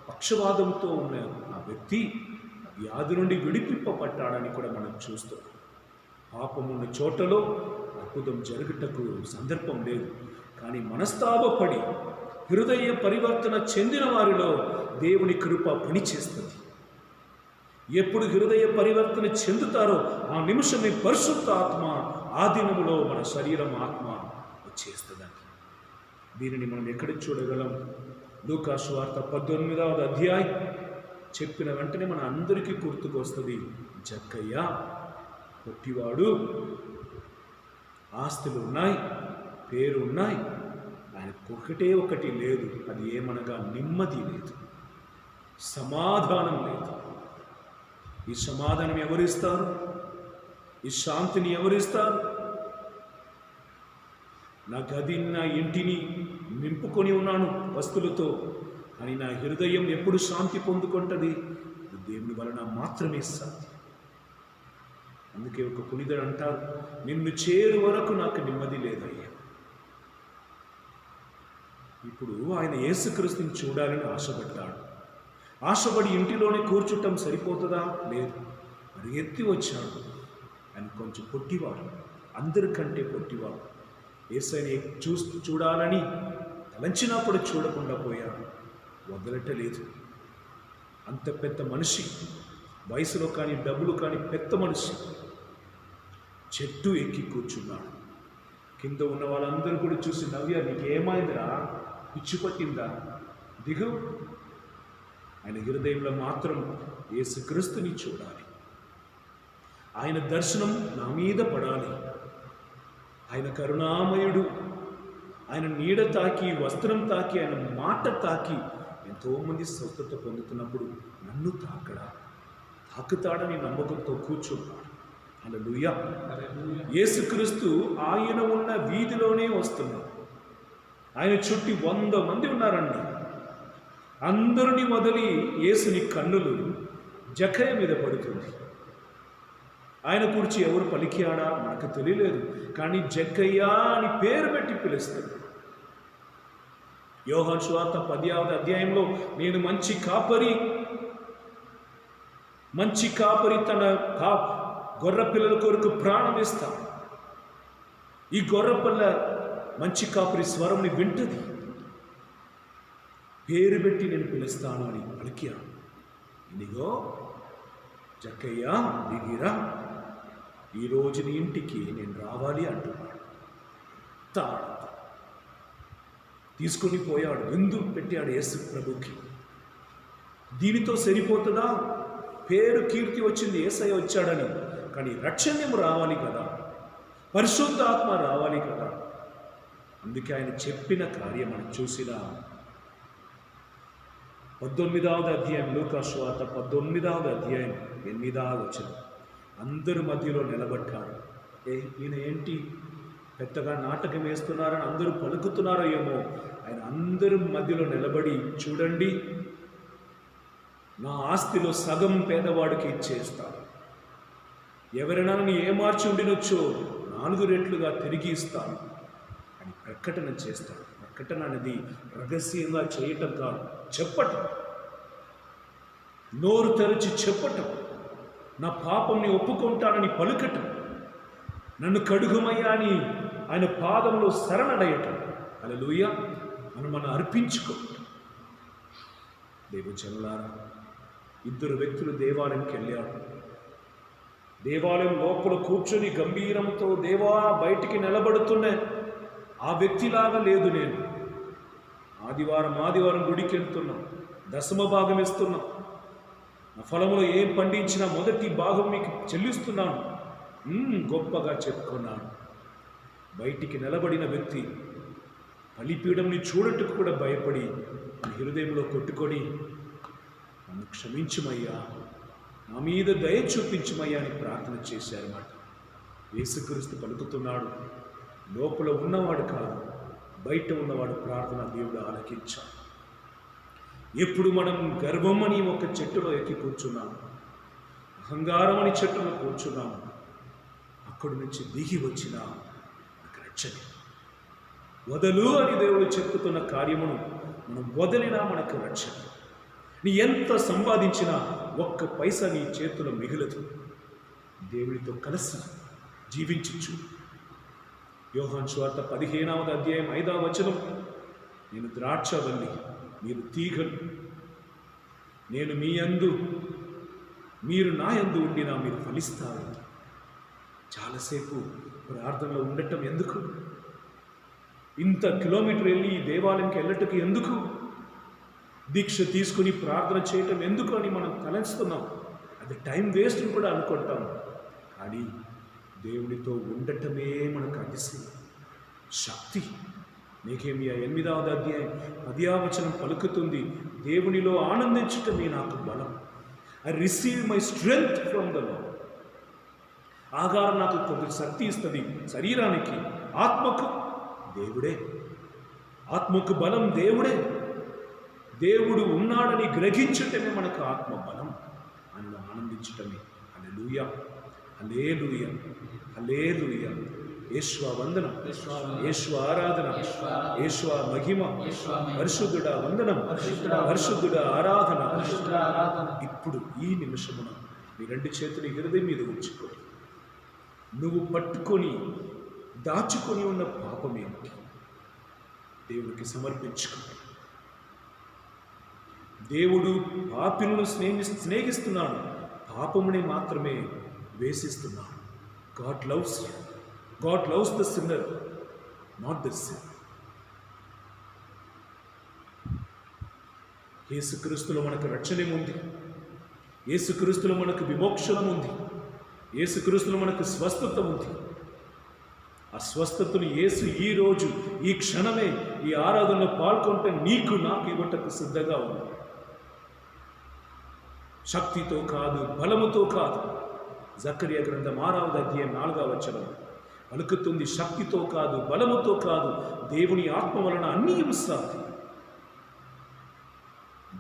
పక్షవాదంతో ఉన్న ఆ వ్యక్తి వ్యాధి నుండి విడిపింపబడ్డాడని కూడా మనం చూస్తాం. పాపమున్న చోటలో అద్భుతం జరుగుటకు సందర్భం లేదు. కానీ మనస్తాపపడి హృదయ పరివర్తన చెందిన వారిలో దేవుని కృప పనిచేస్తుంది. ఎప్పుడు హృదయ పరివర్తన చెందుతారో ఆ నిమిషమే పరిశుద్ధ ఆత్మ ఆధీనములో మన శరీరం, ఆత్మ వచ్చేస్తుందండి. దీనిని మనం ఎక్కడ చూడగలం? లూకా సువార్త 18వ అధ్యాయం చెప్పిన వెంటనే మన అందరికీ గుర్తుకొస్తుంది. జక్కయ్య పొట్టివాడు, ఆస్తులు ఉన్నాయి, పేరు ఉన్నాయి, ఆయనకు ఒకటి లేదు. అది ఏమనగా నెమ్మది లేదు, సమాధానం లేదు. ఈ సమాధానం ఎవరిస్తారు? ఈ శాంతిని ఎవరిస్తారు? నా గది, నా ఇంటిని నింపుకొని ఉన్నాను వస్తువులతో, అని నా హృదయం ఎప్పుడు శాంతి పొందుకుంటుంది? దేవుని వలన మాత్రమే సాధ్యం. అందుకే ఒక పునీతుడు అంటారు, నిన్ను చేరు వరకు నాకు నెమ్మది లేదయ్యా. ఇప్పుడు ఆయన యేసుక్రీస్తుని చూడాలని ఆశపడ్డాడు. ఆశపడి ఇంటిలోనే కూర్చుంటం సరిపోతుందా? లేదు, పరిగెత్తి వచ్చాడు. ఆయన కొంచెం పొట్టివాడు, అందరికంటే పొట్టివాడు. యేసుని చూడాలని తలంచినప్పుడు చూడకుండా పోయాడు, వదలటలేదు. అంత పెద్ద మనిషి, వయసులో కానీ డబ్బులు కానీ పెద్ద మనిషి, చెట్టు ఎక్కి కూర్చున్నాడు. కింద ఉన్న వాళ్ళందరూ కూడా చూసి నవ్వారు, నీకు ఏమైందిరా, పిచ్చి పట్టిందా, దిగు. ఆయన హృదయంలో మాత్రం యేసుక్రీస్తుని చూడాలి, ఆయన దర్శనం నా మీద పడాలి. ఆయన కరుణామయుడు, ఆయన నీడ తాకి, వస్త్రం తాకి, ఆయన మాట తాకి ఎంతోమంది స్వస్థత పొందుతున్నప్పుడు నన్ను తాకుతాడని నమ్మకంతో కూర్చున్నాడు. హల్లెలూయా. యేసుక్రీస్తు ఆయన ఉన్న వీధిలోనే వస్తున్నాడు. ఆయన చుట్టూ 100 మంది ఉన్నారండి. అందరిని వదిలి యేసుని కన్నులు జక్కయ్య మీద పడుతుంది. ఆయన గురించి ఎవరు పలికాడా మనకు తెలియలేదు, కానీ జక్కయ్య అని పేరు పెట్టి పిలుస్తాడు. యోహాను సువార్త 10వ అధ్యాయంలో నేను మంచి కాపరి తన గొర్రె పిల్లల కొరకు ప్రాణం ఇస్తాను. ఈ గొర్రెపిల్ల మంచి కాపరి స్వరంని వింటది, పేరు పెట్టి నేను పిలుస్తాను అని పలికాను. ఇదిగో జక్కయ్య దిగిరా, ఈరోజు నీ ఇంటికి నేను రావాలి అంటున్నాడు. తీసుకొని పోయాడు, విందు పెట్టాడు యేసు ప్రభుకి. దీనితో సరిపోతుందా? పేరు కీర్తి వచ్చింది, యేసయ్య వచ్చాడని. కానీ రక్షణ్యం రావాలి కదా, పరిశుద్ధాత్మ రావాలి కదా. అందుకే ఆయన చెప్పిన కార్యం మనం చూసిన 19వ అధ్యాయం లూకా సువార్త 19వ అధ్యాయం 8వ వచనం. అందరి మధ్యలో నిలబడ్డాడు. ఈయన ఏంటి పెద్దగా నాటకం వేస్తున్నారని అందరూ పలుకుతున్నారో ఏమో. ఆయన అందరి మధ్యలో నిలబడి, చూడండి, నా ఆస్తిలో సగం పేదవాడికి ఇచ్చేస్తాను. ఎవరైనా నన్ను ఏమార్చి ఉండినొచ్చో 4 రెట్లుగా తిరిగి ఇస్తాను అని ప్రకటన చేస్తాడు. ప్రకటన అనేది రహస్యంగా చేయటం కాదు, చెప్పటం, నోరు తెరచి చెప్పటం, నా పాపంని ఒప్పుకుంటానని పలుకటం, నన్ను కడుగుమయ్యా అని ఆయన పాదంలో శరణడయటం. హల్లెలూయా. మనం అర్పించుకోవటం. దేవుజనులారా, 2 వ్యక్తులు దేవాలయంకి వెళ్ళారు. దేవాలయం లోపల కూర్చొని గంభీరంతో దేవా బయటికి నిలబడుతున్న ఆ వ్యక్తిలాగా లేదు నేను. ఆదివారం గుడికి వెళ్తున్నాం, 10వ భాగం ఇస్తున్నాం, నా ఫలములో ఏం పండించినా మొదటి భాగం మీకు చెల్లిస్తున్నాను, గొప్పగా చెప్పుకున్నాను. బయటికి నిలబడిన వ్యక్తి బలిపీఠంని చూడటకు కూడా భయపడి హృదయంలో కొట్టుకొని, నన్ను క్షమించుమయ్యా, నా మీద దయ చూపించుమయ్యా అని ప్రార్థన చేశారన్నమాట. యేసుక్రీస్తు పలుకుతున్నాడు, లోపల ఉన్నవాడు కాదు, బయట ఉన్నవాడు ప్రార్థన దేవుడు ఆలకించాడు. ఎప్పుడు మనం గర్వం అని ఒక చెట్టులో ఎక్కి కూర్చున్నాము, అహంకారం అని చెట్టులో కూర్చున్నాము, అక్కడి నుంచి దిగి వచ్చిన నాకు రక్షణ వదలు అని దేవుడు చెప్పుతున్న కార్యమును మనం వదిలినా మనకు రక్షణ. నీ ఎంత సంపాదించినా 1 పైసా నీ చేతిలో మిగలదు. దేవుడితో కలిసి జీవించచ్చు. యోహాను సువార్త 15వ అధ్యాయం 5వ వచనం, నేను ద్రాక్షవల్లి, మీరు తీగలు, నేను మీ యందు, మీరు నా యందు ఉండినా మీరు ఫలిస్తారు. చాలాసేపు ప్రార్థనలో ఉండటం ఎందుకు? ఇంత కిలోమీటర్ వెళ్ళి ఈ దేవాలయంకి వెళ్ళటకు ఎందుకు? దీక్ష తీసుకుని ప్రార్థన చేయటం ఎందుకు అని మనం తలంచుతున్నాం. అది టైం వేస్ట్ కూడా అనుకుంటాం. కానీ దేవుడితో ఉండటమే మనకు అతిశయం, శక్తి. నెహెమ్యా 8వ అధ్యాయం 10వ వచనం పలుకుతుంది, దేవునిలో ఆనందించటమే నాకు బలం. I receive my strength from the lord. ఆహారం నాకు కొంచెం శక్తి ఇస్తుంది, శరీరానికి, ఆత్మకు దేవుడే. ఆత్మకు బలం దేవుడే. దేవుడు ఉన్నాడని గ్రహించటమే మనకు ఆత్మ బలం అని ఆనందించటమే. హల్లెలూయా, హల్లెలూయా, హల్లెలూయా. యేషువా వందనం, యేషువా ఆరాధన, యేషువా మహిమ, పరిశుద్ధుడా వందనం, పరిశుద్ధుడా ఆరాధన. ఇప్పుడు ఈ నిమిషమున నీ 2 చేతులు హృదయం మీద ఉంచుకో. నువ్వు పట్టుకొని దాచుకొని ఉన్న పాపమేమిటి దేవుడికి సమర్పించుకో. దేవుడు పాపిలను స్నేహిస్తున్నాడు, పాపముని మాత్రమే వేసిస్తున్నాడు. God loves you. God loves the sinner, not the sin. యేసుక్రీస్తులో మనకు రక్షణ ఉంది, యేసుక్రీస్తులో మనకు విమోక్షణం ఉంది, యేసుక్రీస్తులో మనకు స్వస్థత ఉంది. ఆ స్వస్థతను యేసు ఈ రోజు ఈ క్షణమే ఈ ఆరాధనలో పాల్గొంటే నీకు నాకు ఇవ్వటకు సిద్ధంగా ఉంది. శక్తితో కాదు, బలముతో కాదు. జకరియా గ్రంథం 6వ అధ్యాయం 4వ వచనం పలుకుతుంది, శక్తితో కాదు, బలముతో కాదు, దేవుని ఆత్మ వలన అన్నీ సాధ్యం.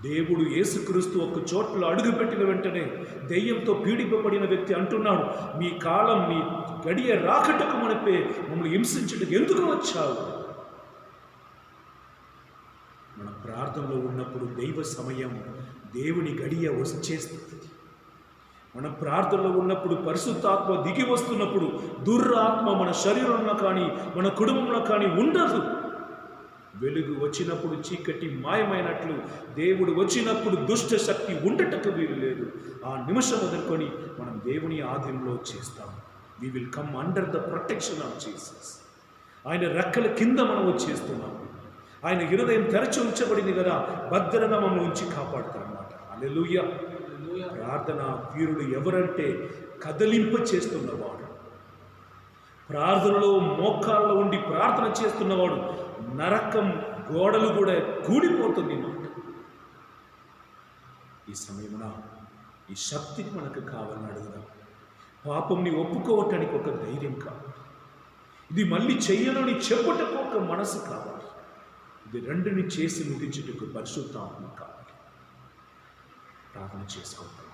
దేవుడు యేసుక్రీస్తు ఒక చోట్ల అడుగుపెట్టిన వెంటనే దెయ్యంతో పీడింపబడిన వ్యక్తి అంటున్నాడు, మీ కాలం మీ గడియ రాకటకు మునిపే మమ్మల్ని హింసించుటకు ఎందుకు వచ్చావు? మన ప్రార్థనలో ఉన్నప్పుడు దైవ సమయం దేవుని గడియ వచ్చేస్తుంది. మన ప్రార్థనలో ఉన్నప్పుడు పరిశుద్ధాత్మ దిగి వస్తున్నప్పుడు దురాత్మ మన శరీరంలో కానీ మన కుటుంబంలో కానీ ఉండదు. వెలుగు వచ్చినప్పుడు చీకటి మాయమైనట్లు దేవుడు వచ్చినప్పుడు దుష్ట శక్తి ఉండటకు వీలు లేదు. ఆ నిమిషం వదులుకొని మనం దేవుని ఆధీనంలో చేస్తాం. We will come under the protection of Jesus. ఆయన రెక్కల కింద మనం వచ్చేస్తున్నాం. ఆయన హృదయం తెరచి ఉంచబడింది కదా, భద్రంగా మనం ఉంచి కాపాడుతారన్నమాట. హల్లెలూయా. ప్రార్థన వీరుడు ఎవరంటే కదలింప చేస్తున్నవాడు, ప్రార్థనలో మోకాల్లో ఉండి ప్రార్థన చేస్తున్నవాడు. నరకం గోడలు కూడా కూలిపోతుంది మాట. ఈ సమయమున ఈ శక్తికి మనకు కావాలని అడుగుదాం. పాపంని ఒప్పుకోవటానికి ఒక ధైర్యం కావాలి. ఇది మళ్ళీ చెయ్యనని చెప్పుటకు ఒక మనసు కావాలి. ఇది రెండుని చేసి ముగించుటకు పరిశుద్ధాత్మ కావాలి. ప్రార్థన చేసుకుంటాం.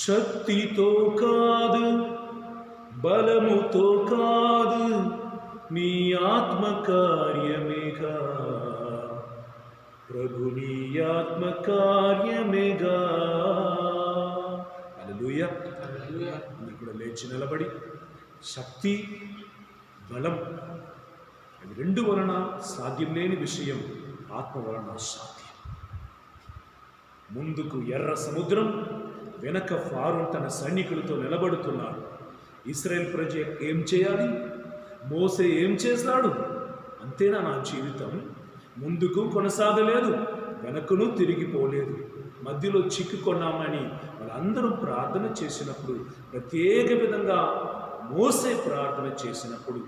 శక్తితో కాదు, బలముతో కాదు, నీ ఆత్మకార్యమేగా ప్రభు, నీ ఆత్మకార్యమేగా. హల్లెలూయా. మీరు కూడా లేచి నిలబడి, శక్తి బలం అవి రెండు వలన సాధ్యం లేని విషయం ఆత్మ వలన సాధ్యం. ముందుకు ఎర్ర సముద్రం, వెనక ఫారో తన సైనికులతో నిలబడుతున్నాడు. ఇశ్రాయేల్ ప్రజ ఏం చేయాలి? మోసే ఏం చేశాడు? అంతేనా నా జీవితం? ముందుకు కొనసాగలేదు, వెనకను తిరిగిపోలేదు, మధ్యలో చిక్కుకొన్నామని వాళ్ళందరూ ప్రార్థన చేసినప్పుడు, ప్రత్యేక విధంగా మోసే ప్రార్థన చేసినప్పుడు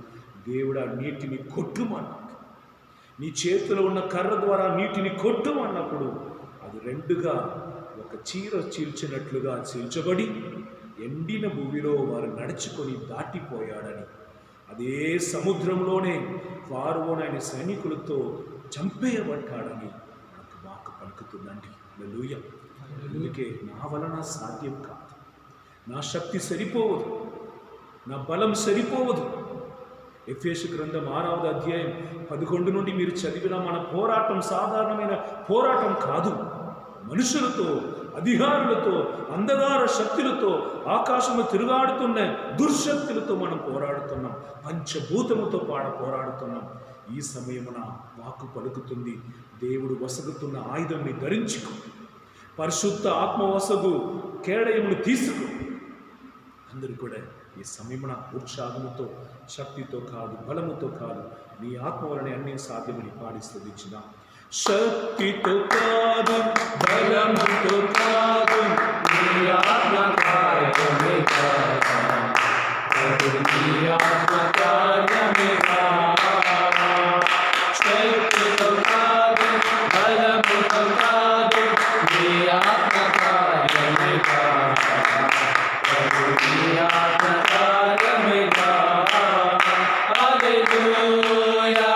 దేవుడు ఆ నీటిని కొట్టుమన్నాడు. నీ చేతిలో ఉన్న కర్ర ద్వారా నీటిని కొట్టుమన్నప్పుడు అది రెండుగా ఒక చీర చీల్చినట్లుగా చీల్చబడి ఎండిన భూమిలో వారు నడుచుకొని దాటిపోయాడని, అదే సముద్రంలోనే ఫారో ఆయన సైనికులతో చంపేయబడ్డాడని మనకు వాక్కు పలుకుతుందండి. హల్లెలూయా. అందుకే నా వలన సాధ్యం కాదు, నా శక్తి సరిపోవదు, నా బలం సరిపోవదు. ఎఫెసు గ్రంథం 6వ అధ్యాయం 11 నుండి మీరు చదివిన మన పోరాటం సాధారణమైన పోరాటం కాదు. మనుషులతో, అధికారులతో, అంధకార శక్తులతో, ఆకాశము తిరుగాడుతున్న దుర్శక్తులతో మనం పోరాడుతున్నాం. పంచభూతముతో పోరాడుతున్నాం. ఈ సమయమున వాక్కు పలుకుతుంది, దేవుడు వసగుతున్న ఆయుధంని ధరించుకో, పరిశుద్ధ ఆత్మ వసగు కేడయమును తీసుకో. అందరూ కూడా ఈ సమయమున ఉత్సాహముతో, శక్తితో కాదు, బలముతో కాదు, నీ ఆత్మ వలన అన్నీ సాధ్యమని పాడి స్తుతించుదాం. శక్తితో కాదు, బలముతో కాదు, నీ ఆత్మకార్యమే కాదు, నీ ఆత్మకార్యమే కాదు. శక్తితో కాదు, బలముతో కాదు, నీ ఆత్మకార్యమే కాదు, నీ ఆత్మకార్యమే కాదు. హల్లెలూయా.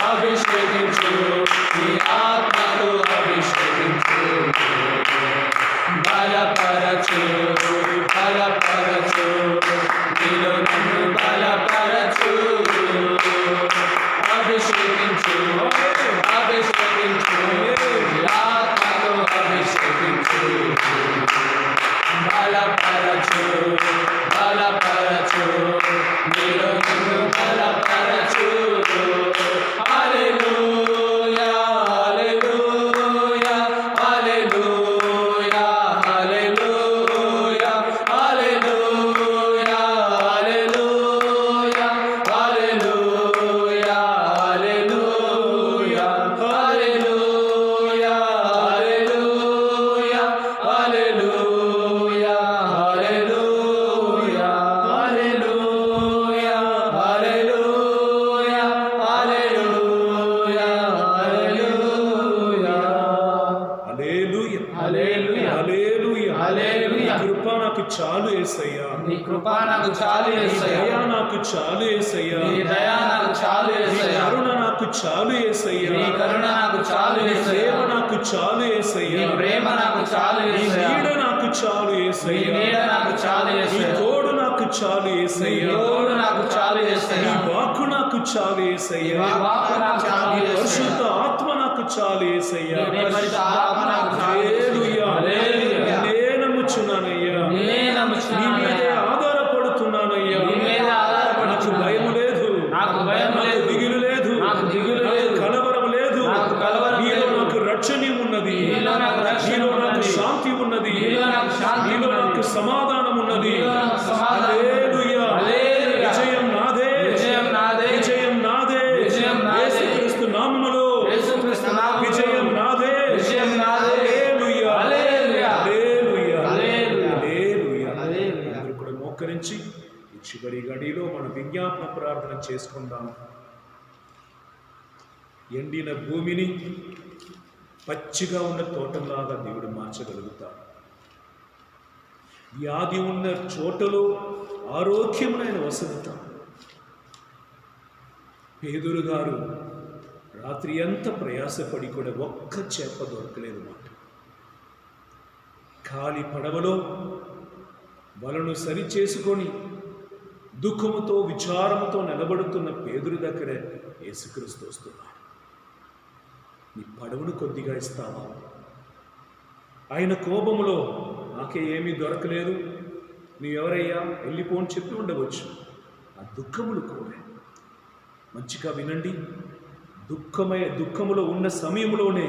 అభిషేకించు, నీ ఆత్మతో అభిషేకించు. హల్లెలూయా. హల్లెలూయా. హల్లెలూయా. నీ కృప నాకు చాలు యేసయ్యా. నీ కృప నాకు చాలు నీ యేసయ్యా. దయ నాకు చాలు యేసయ్యా. నీ దయ నాకు చాలు నీ యేసయ్యా. కరుణ నాకు చాలు యేసయ్యా. నీ కరుణ నాకు చాలు నీ యేసయ్యా. ప్రేమ నాకు చాలు యేసయ్యా. నీ ప్రేమ నాకు చాలు నీ యేసయ్యా. నీడ నాకు చాలు నీ యేసయ్యా. నీడ నాకు చాలు నీ యేసయ్యా. తోడు నాకు చాలు నీ యేసయ్యా. తోడు నాకు చాలు నీ యేసయ్యా. వాక్కు నాకు చాలు నీ యేసయ్యా. వాక్కు నాకు చాలు నీ యేసయ్యా. పరిశుద్ధ ఆత్మ నాకు చాలు యేసయ్యా. నీ పరిశుద్ధ ఆత్మ నాకు చాలు హల్లెలూయా. హల్లెలూయా. నిన్నే నమ్ముచున్నానయ్యా. నిన్నే నీ నమ్ముచున్నానయ్యా. మీదే ఆధారపడుతున్నానయ్యా. నీ మీదే ఆధారపడుతున్నాను. నాకు భయం లేదు. నాకు భయం నాకు లేదు. దిగులు లేదు. నాకు దిగులు నాకు లేదు. కలవరం లేదు. నాకు కలవరం నీలో లేదు. నాకు రక్షణ ఉన్నది. నీలో నాకు రక్షణ నీలో నాకు ఉన్నది. శాంతి ఉన్నది. నీలో నాకు శాంతి నీలో ఉన్నది. నాకు సమాధానం ఉన్నది. నీలో నాకు సమాధానం ఉన్నది. హల్లెలూయా. హల్లెలూయా. విజయం నాదే. విజయం నాదే. విజయం నాదే. విజయం నాదే. యేసుక్రీస్తు నామములో యేసుక్రీస్తు నామములో విజయం నాదే. విజయం నాదే. హల్లెలూయా. హల్లెలూయా. హల్లెలూయా. హల్లెలూయా. హల్లెలూయా. హల్లెలూయా. అందరూ కూడా మోకరించి ఈ చివరి గడిలో మన విజ్ఞాపన ప్రార్థన చేసుకుందాం. ఎండిన భూమిని పచ్చిగా ఉన్న తోటలాగా దేవుడు మార్చగలుగుతాడు. వ్యాధి ఉన్న చోటలో ఆరోగ్యమైన వసతుతాడు. పేదరు గారు రాత్రి అంతా ప్రయాసపడి కూడా ఒక్క చేప దొరకలేదు మాట. ఖాళీ పడవలో వలను సరి చేసుకొని దుఃఖముతో విచారముతో నిలబడుతున్న పేదరు దగ్గర యేసుక్రీస్తు వస్తున్నాడు. నీ పడవను కొద్దిగా ఇస్తావా? ఆయన కోపములో నాకే ఏమీ దొరకలేదు, నీవెవరయ్యా, వెళ్ళిపోని చెప్పి ఉండవచ్చు. ఆ దుఃఖములు కూడా మంచిగా వినండి. దుఃఖములో ఉన్న సమయంలోనే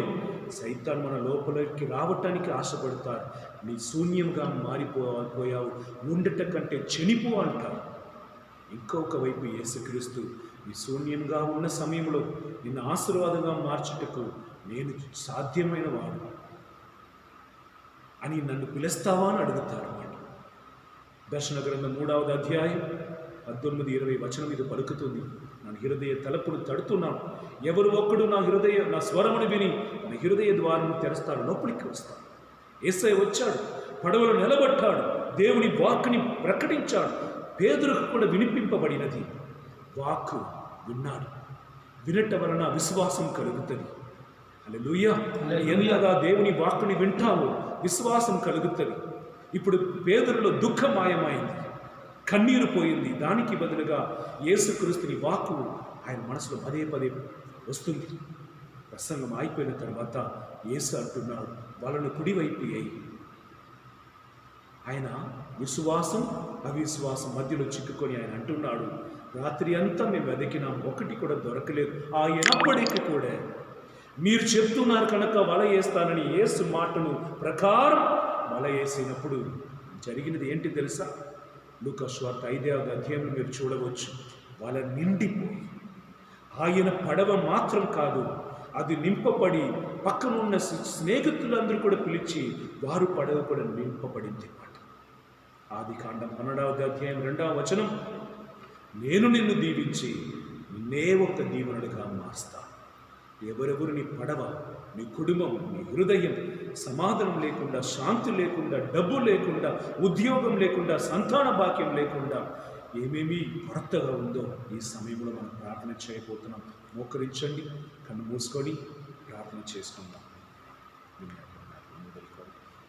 సైతాన్ మన లోపలికి రావటానికి ఆశపడతారు. నీ శూన్యంగా మారిపోయావు, ఉండట కంటే చనిపో అంటారు. ఇంకొక వైపు యేసుక్రీస్తు నీ శూన్యంగా ఉన్న సమయంలో నిన్ను ఆశీర్వాదంగా మార్చుటకు నేను సాధ్యమైన వాడు అని నన్ను పిలుస్తావా అని అడుగుతారు అన్నమాట. దర్శన గ్రంథం 3వ అధ్యాయం 19-20 వచనం ఇది పలుకుతుంది. నా హృదయ తలుపును తడుతున్నాను, ఎవరు ఒక్కడు నా స్వరమును విని నా హృదయ ద్వారం తెరుస్తాడు, లోపలికి వస్తాడు. యేసయ్య వచ్చాడు, పడవలో నిలబడ్డాడు, దేవుని వాక్కుని ప్రకటించాడు. పేదలకు కూడా వినిపింపబడినది. వాక్కు విన్నాడు. వినటం వలన విశ్వాసం కలుగుతుంది. హల్లెలూయా. ఎంతగా దేవుని వాక్కుని వింటావో విశ్వాసం కలుగుతుంది. ఇప్పుడు పేదలలో దుఃఖం మాయమైంది, కన్నీరు పోయింది. దానికి బదులుగా యేసుక్రీస్తుని వాక్కు ఆయన మనసులో పదే పదే వస్తుంది. ప్రసంగం అయిపోయిన తర్వాత యేసు అంటున్నాడు, వాళ్ళను కుడివైపు అయి. ఆయన విశ్వాసం అవిశ్వాసం మధ్యలో చిక్కుకొని ఆయన అంటున్నాడు, రాత్రి అంతా మేము వెతికినాం, ఒకటి కూడా దొరకలేదు. అయినప్పటికీ కూడా మీరు చెప్తున్నారు కనుక వల వేస్తానని యేసు మాటను ప్రకారం వల వేసినప్పుడు జరిగినది ఏంటి తెలుసా? లూకా సువార్త 5వ అధ్యాయంలో మీరు చూడవచ్చు. వల నిండిపోయి ఆయన పడవ మాత్రం కాదు, అది నింపబడి పక్కనున్న స్నేహితులందరూ కూడా పిలిచి వారు పడవ కూడా నింపబడింది అన్నమాట. ఆదికాండం 12వ అధ్యాయం 2వ వచనం, నేను నిన్ను దీవించి నిన్నే ఒక దీవెనలుగా మారుస్తా. ఎవరెవరు నీ పడవ, నీ కుటుంబం, నీ హృదయం సమాధానం లేకుండా, శాంతి లేకుండా, డబ్బు లేకుండా, ఉద్యోగం లేకుండా, సంతాన భాగ్యం లేకుండా ఏమేమి కొరతగా ఉందో ఈ సమయంలో మనం ప్రార్థన చేయబోతున్నాం. మోకరించండి, కన్ను మూసుకొని ప్రార్థన చేసుకుందాం.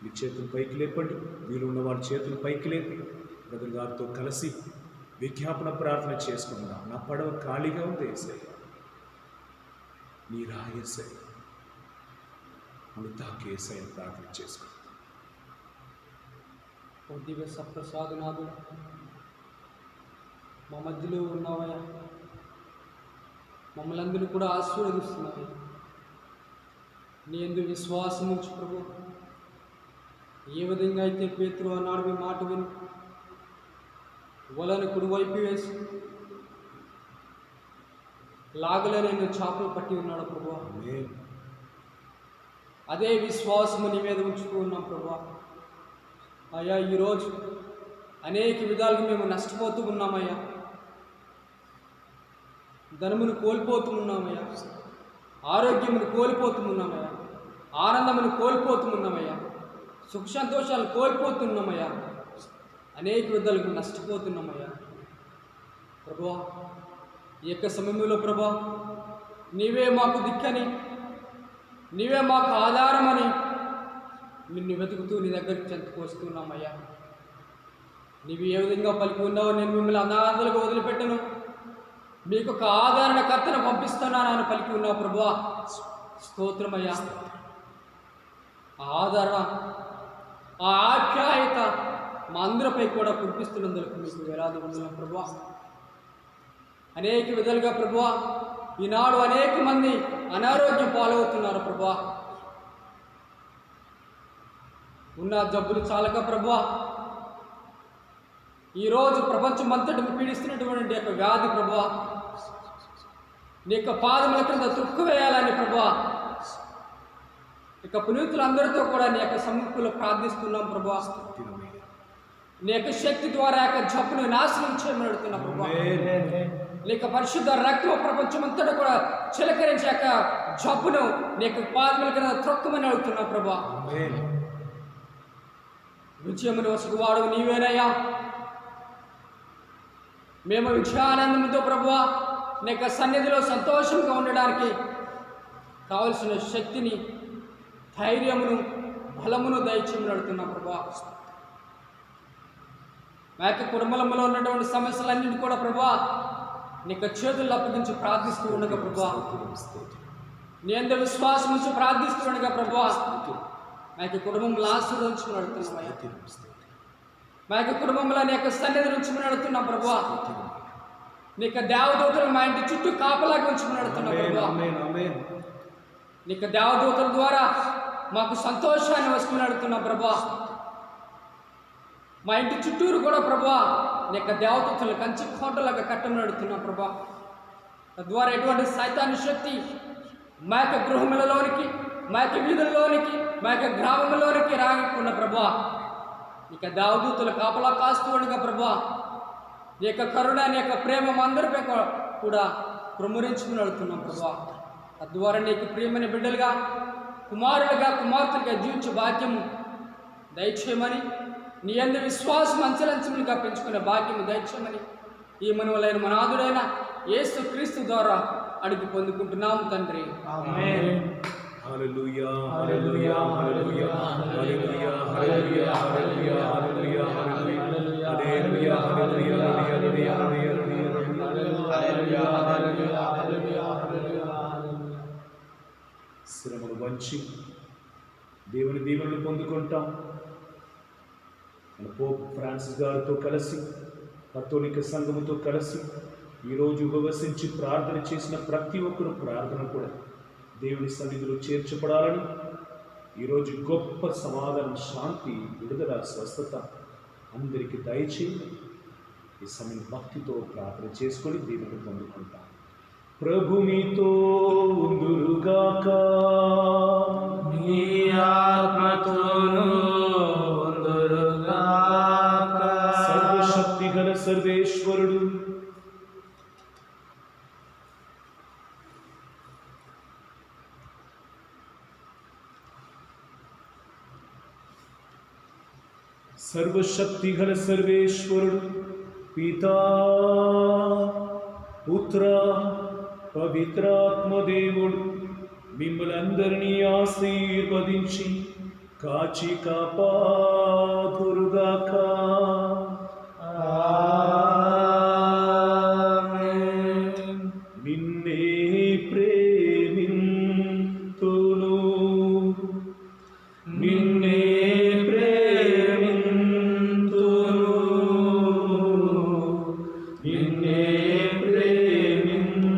మీ చేతులు పైకి లేపండి. వీళ్ళు ఉన్న వారి చేతులు పైకి లేపి బ్రదర్ గారితో కలిసి విజ్ఞాపన ప్రార్థన చేసుకుందాం. నా పడవ ఖాళీగా ఉంది యేసయ్య, నీ రాయేసయ్య, నువ్వు తాకి యేసయ్య ప్రార్థన చేసుకుందాం. ఓ దివ్య సప్రసాదనాథుడు, మా మధ్యలో ఉన్నావయ్యా, మమ్మల్ని అందరినీ కూడా ఆశీర్వదిస్తున్నావయ్యా. నీ యందు విశ్వాసం ఉంచు ప్రభు. ఏ విధంగా అయితే పేతురు అన్నాడు మీ మాట విని వలను కుడివైపు వేసి లాగలేనైనా చేపలు పట్టి ఉన్నాడు ప్రభు. అదే విశ్వాసము నీ మీద ఉంచుతూ ఉన్నాం ప్రభు. అయ్యా, ఈరోజు అనేక విధాలుగా మేము నష్టపోతూ ఉన్నామయ్యా, ధనమును కోల్పోతూ ఉన్నామయ్యా, ఆరోగ్యమును కోల్పోతూ ఉన్నామయ్యా, ఆనందమును కోల్పోతూ ఉన్నామయ్యా. సుఖ సంతోషాలు కోల్పోతున్నామయ్యా, అనేక విధాలుగా నష్టపోతున్నామయ్యా. ప్రభువా, ఈ యొక్క సమయంలో ప్రభువా, నీవే మాకు దిక్కని, నీవే మాకు ఆధారమని నిన్ను వెతుకుతూ నీ దగ్గరికి చెంతకు వస్తున్నామయ్యా. నీవు ఏ విధంగా పలికి ఉన్నావో, నేను మిమ్మల్ని అనాథలుగా వదిలిపెట్టను, మీకు ఒక ఆదరణకర్తను పంపిస్తున్నాను అని పలికి ఉన్నావు ప్రభువా. స్తోత్రమయ్యా. ఆ ఆదరణ, ఆ ఆప్యాయత మా అందరిపై కూడా కురిపిస్తున్నందుకు మీకు వేలాది వందనాలు ప్రభువా. అనేక విధాలుగా ప్రభువా, ఈనాడు అనేక మంది అనారోగ్యం పాలవుతున్నారు ప్రభువా. ఉన్న జబ్బులు చాలక ప్రభువా, ఈరోజు ప్రపంచమంతటిని పీడిస్తున్నటువంటి యొక్క వ్యాధి ప్రభువా, నీ యొక్క పాదముల కింద తుక్కు వేయాలని ప్రభువా, ఇక పునీతులందరితో కూడా నీ యొక్క సమ్ముఖంలో ప్రార్థిస్తున్నాం ప్రభువా. నీ యొక్క శక్తి ద్వారా యొక్క జబ్బును నాశనం చేయమని అడుగుతున్నాం ప్రభువా. నీ యొక్క పరిశుద్ధ రక్తం ప్రపంచమంతటా కూడా చిలకరించే యొక్క జబ్బును నీ యొక్క పాదముల కింద త్రొక్కమని అడుగుతున్నాం ప్రభువా. విజయమును వసుకువాడు నీవేనయ్యా. మేము విజయానందంతో ప్రభువా నీ యొక్క సన్నిధిలో సంతోషంగా ఉండడానికి కావలసిన శక్తిని, ధైర్యమును, బలమును దయచేయమని అడుగుతున్నాం ప్రభువా. మా యొక్క కుటుంబంలో ఉన్నటువంటి సమస్యలన్నింటినీ కూడా ప్రభువా నీ యొక్క చేతుల్లో అప్పగించి ప్రార్థిస్తూ ఉండగా ప్రభువా, నీ అందరి విశ్వాసం నుంచి ప్రార్థిస్తూ ఉండగా ప్రభువా, మా యొక్క కుటుంబంలో ఆశీర్వదించుకుని అడుగుతున్నాం. మా యొక్క కుటుంబంలో నీ యొక్క సన్నిధి ఉంచుకుని అడుగుతున్నాం ప్రభువా. నీ యొక్క దేవదూతలు మా ఇంటి చుట్టూ కాపలాగా ఉంచుకుని అడుగుతున్నాం ప్రభువా. నీ యొక్క దేవదూతల ద్వారా మాకు సంతోషాన్ని వస్తుకుని అడుగుతున్నాం ప్రభువా. మా ఇంటి చుట్టూరు కూడా ప్రభువా నీ యొక్క దేవదూతలు కంచి కోటలాగా కట్టమని అడుగుతున్నాం ప్రభువా. తద్వారా ఎటువంటి సైతాన్ని శక్తి మా యొక్క గృహములలోనికి, మా యొక్క వీధుల్లోనికి, మా యొక్క గ్రామంలోనికి రాకుండా ప్రభువా, నీ యొక్క దేవదూతలు కాపలా కాస్తూ ఉండగా ప్రభువా, నీ యొక్క కరుణ, నీ యొక్క ప్రేమ మా అందరిపై కూడా ప్రమురించుకుని అడుగుతున్నాం ప్రభువా. తద్వారా నీకు ప్రియమైన బిడ్డలుగా, కుమారులుగా, కుమార్తెలుగా జీవించే భాగ్యము దయచేయమని, నీ యందు విశ్వాసం అంచెలంచెలుగా పెంచుకునే భాగ్యము దయచేయమని ఈ మనవలైన మనాథుడైన యేసు క్రీస్తు ద్వారా అడిగి పొందుకుంటున్నాము తండ్రి. ఆమేన్. హల్లెలూయా, హల్లెలూయా, హల్లెలూయా, హల్లెలూయా, హల్లెలూయా, హల్లెలూయా, హల్లెలూయా, హల్లెలూయా, హల్లెలూయా, హల్లెలూయా, హల్లెలూయా. శ్రమను వంచి దేవుని దీవెనలు పొందుకుంటాం. మన పోప్ ఫ్రాన్సిస్ గారితో కలిసి, కథోలిక సంఘముతో కలిసి ఈరోజు ఉపవసించి ప్రార్థన చేసిన ప్రతి ఒక్కరు ప్రార్థన కూడా దేవుని సన్నిధిలో చేర్చబడాలని, ఈరోజు గొప్ప సమాధానం, శాంతి, విడుదల, స్వస్థత అందరికీ దయచేయండి. ఈ సమయం భక్తితో ప్రార్థన చేసుకొని దేవుని పొందుకుంటాం. ప్రభు మీతో ఉందురుగాక, నీ ఆత్మతోనూ ఉందురుగాక. సర్వశక్తిగల సర్వేశ్వరుడు సర్వశక్తిగల సర్వేశ్వరుడు పితా, పుత్ర, పవిత్రాత్మదేవుడు మిమ్మల్ందరినీ ఆశీర్వదించి కాచి కాపాదురుగాక. ఆమేన్. నిన్నే ప్రేమింతును, నిన్నే ప్రేమింతును, నిన్నే ప్రేమింతును.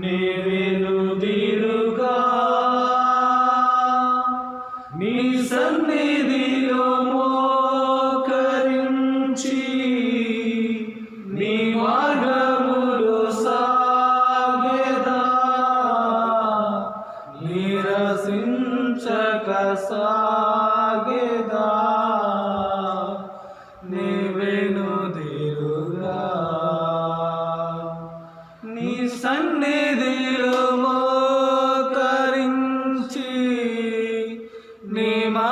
నేవెనుదిరుగా నీ సన్నిధిలో మోకరించి నీ మార్గములో సాగెదా, నిరసించక సాగెదా. నేవెనుదిరుగా నీ సన్నిధిలో మోకరించి నీ మా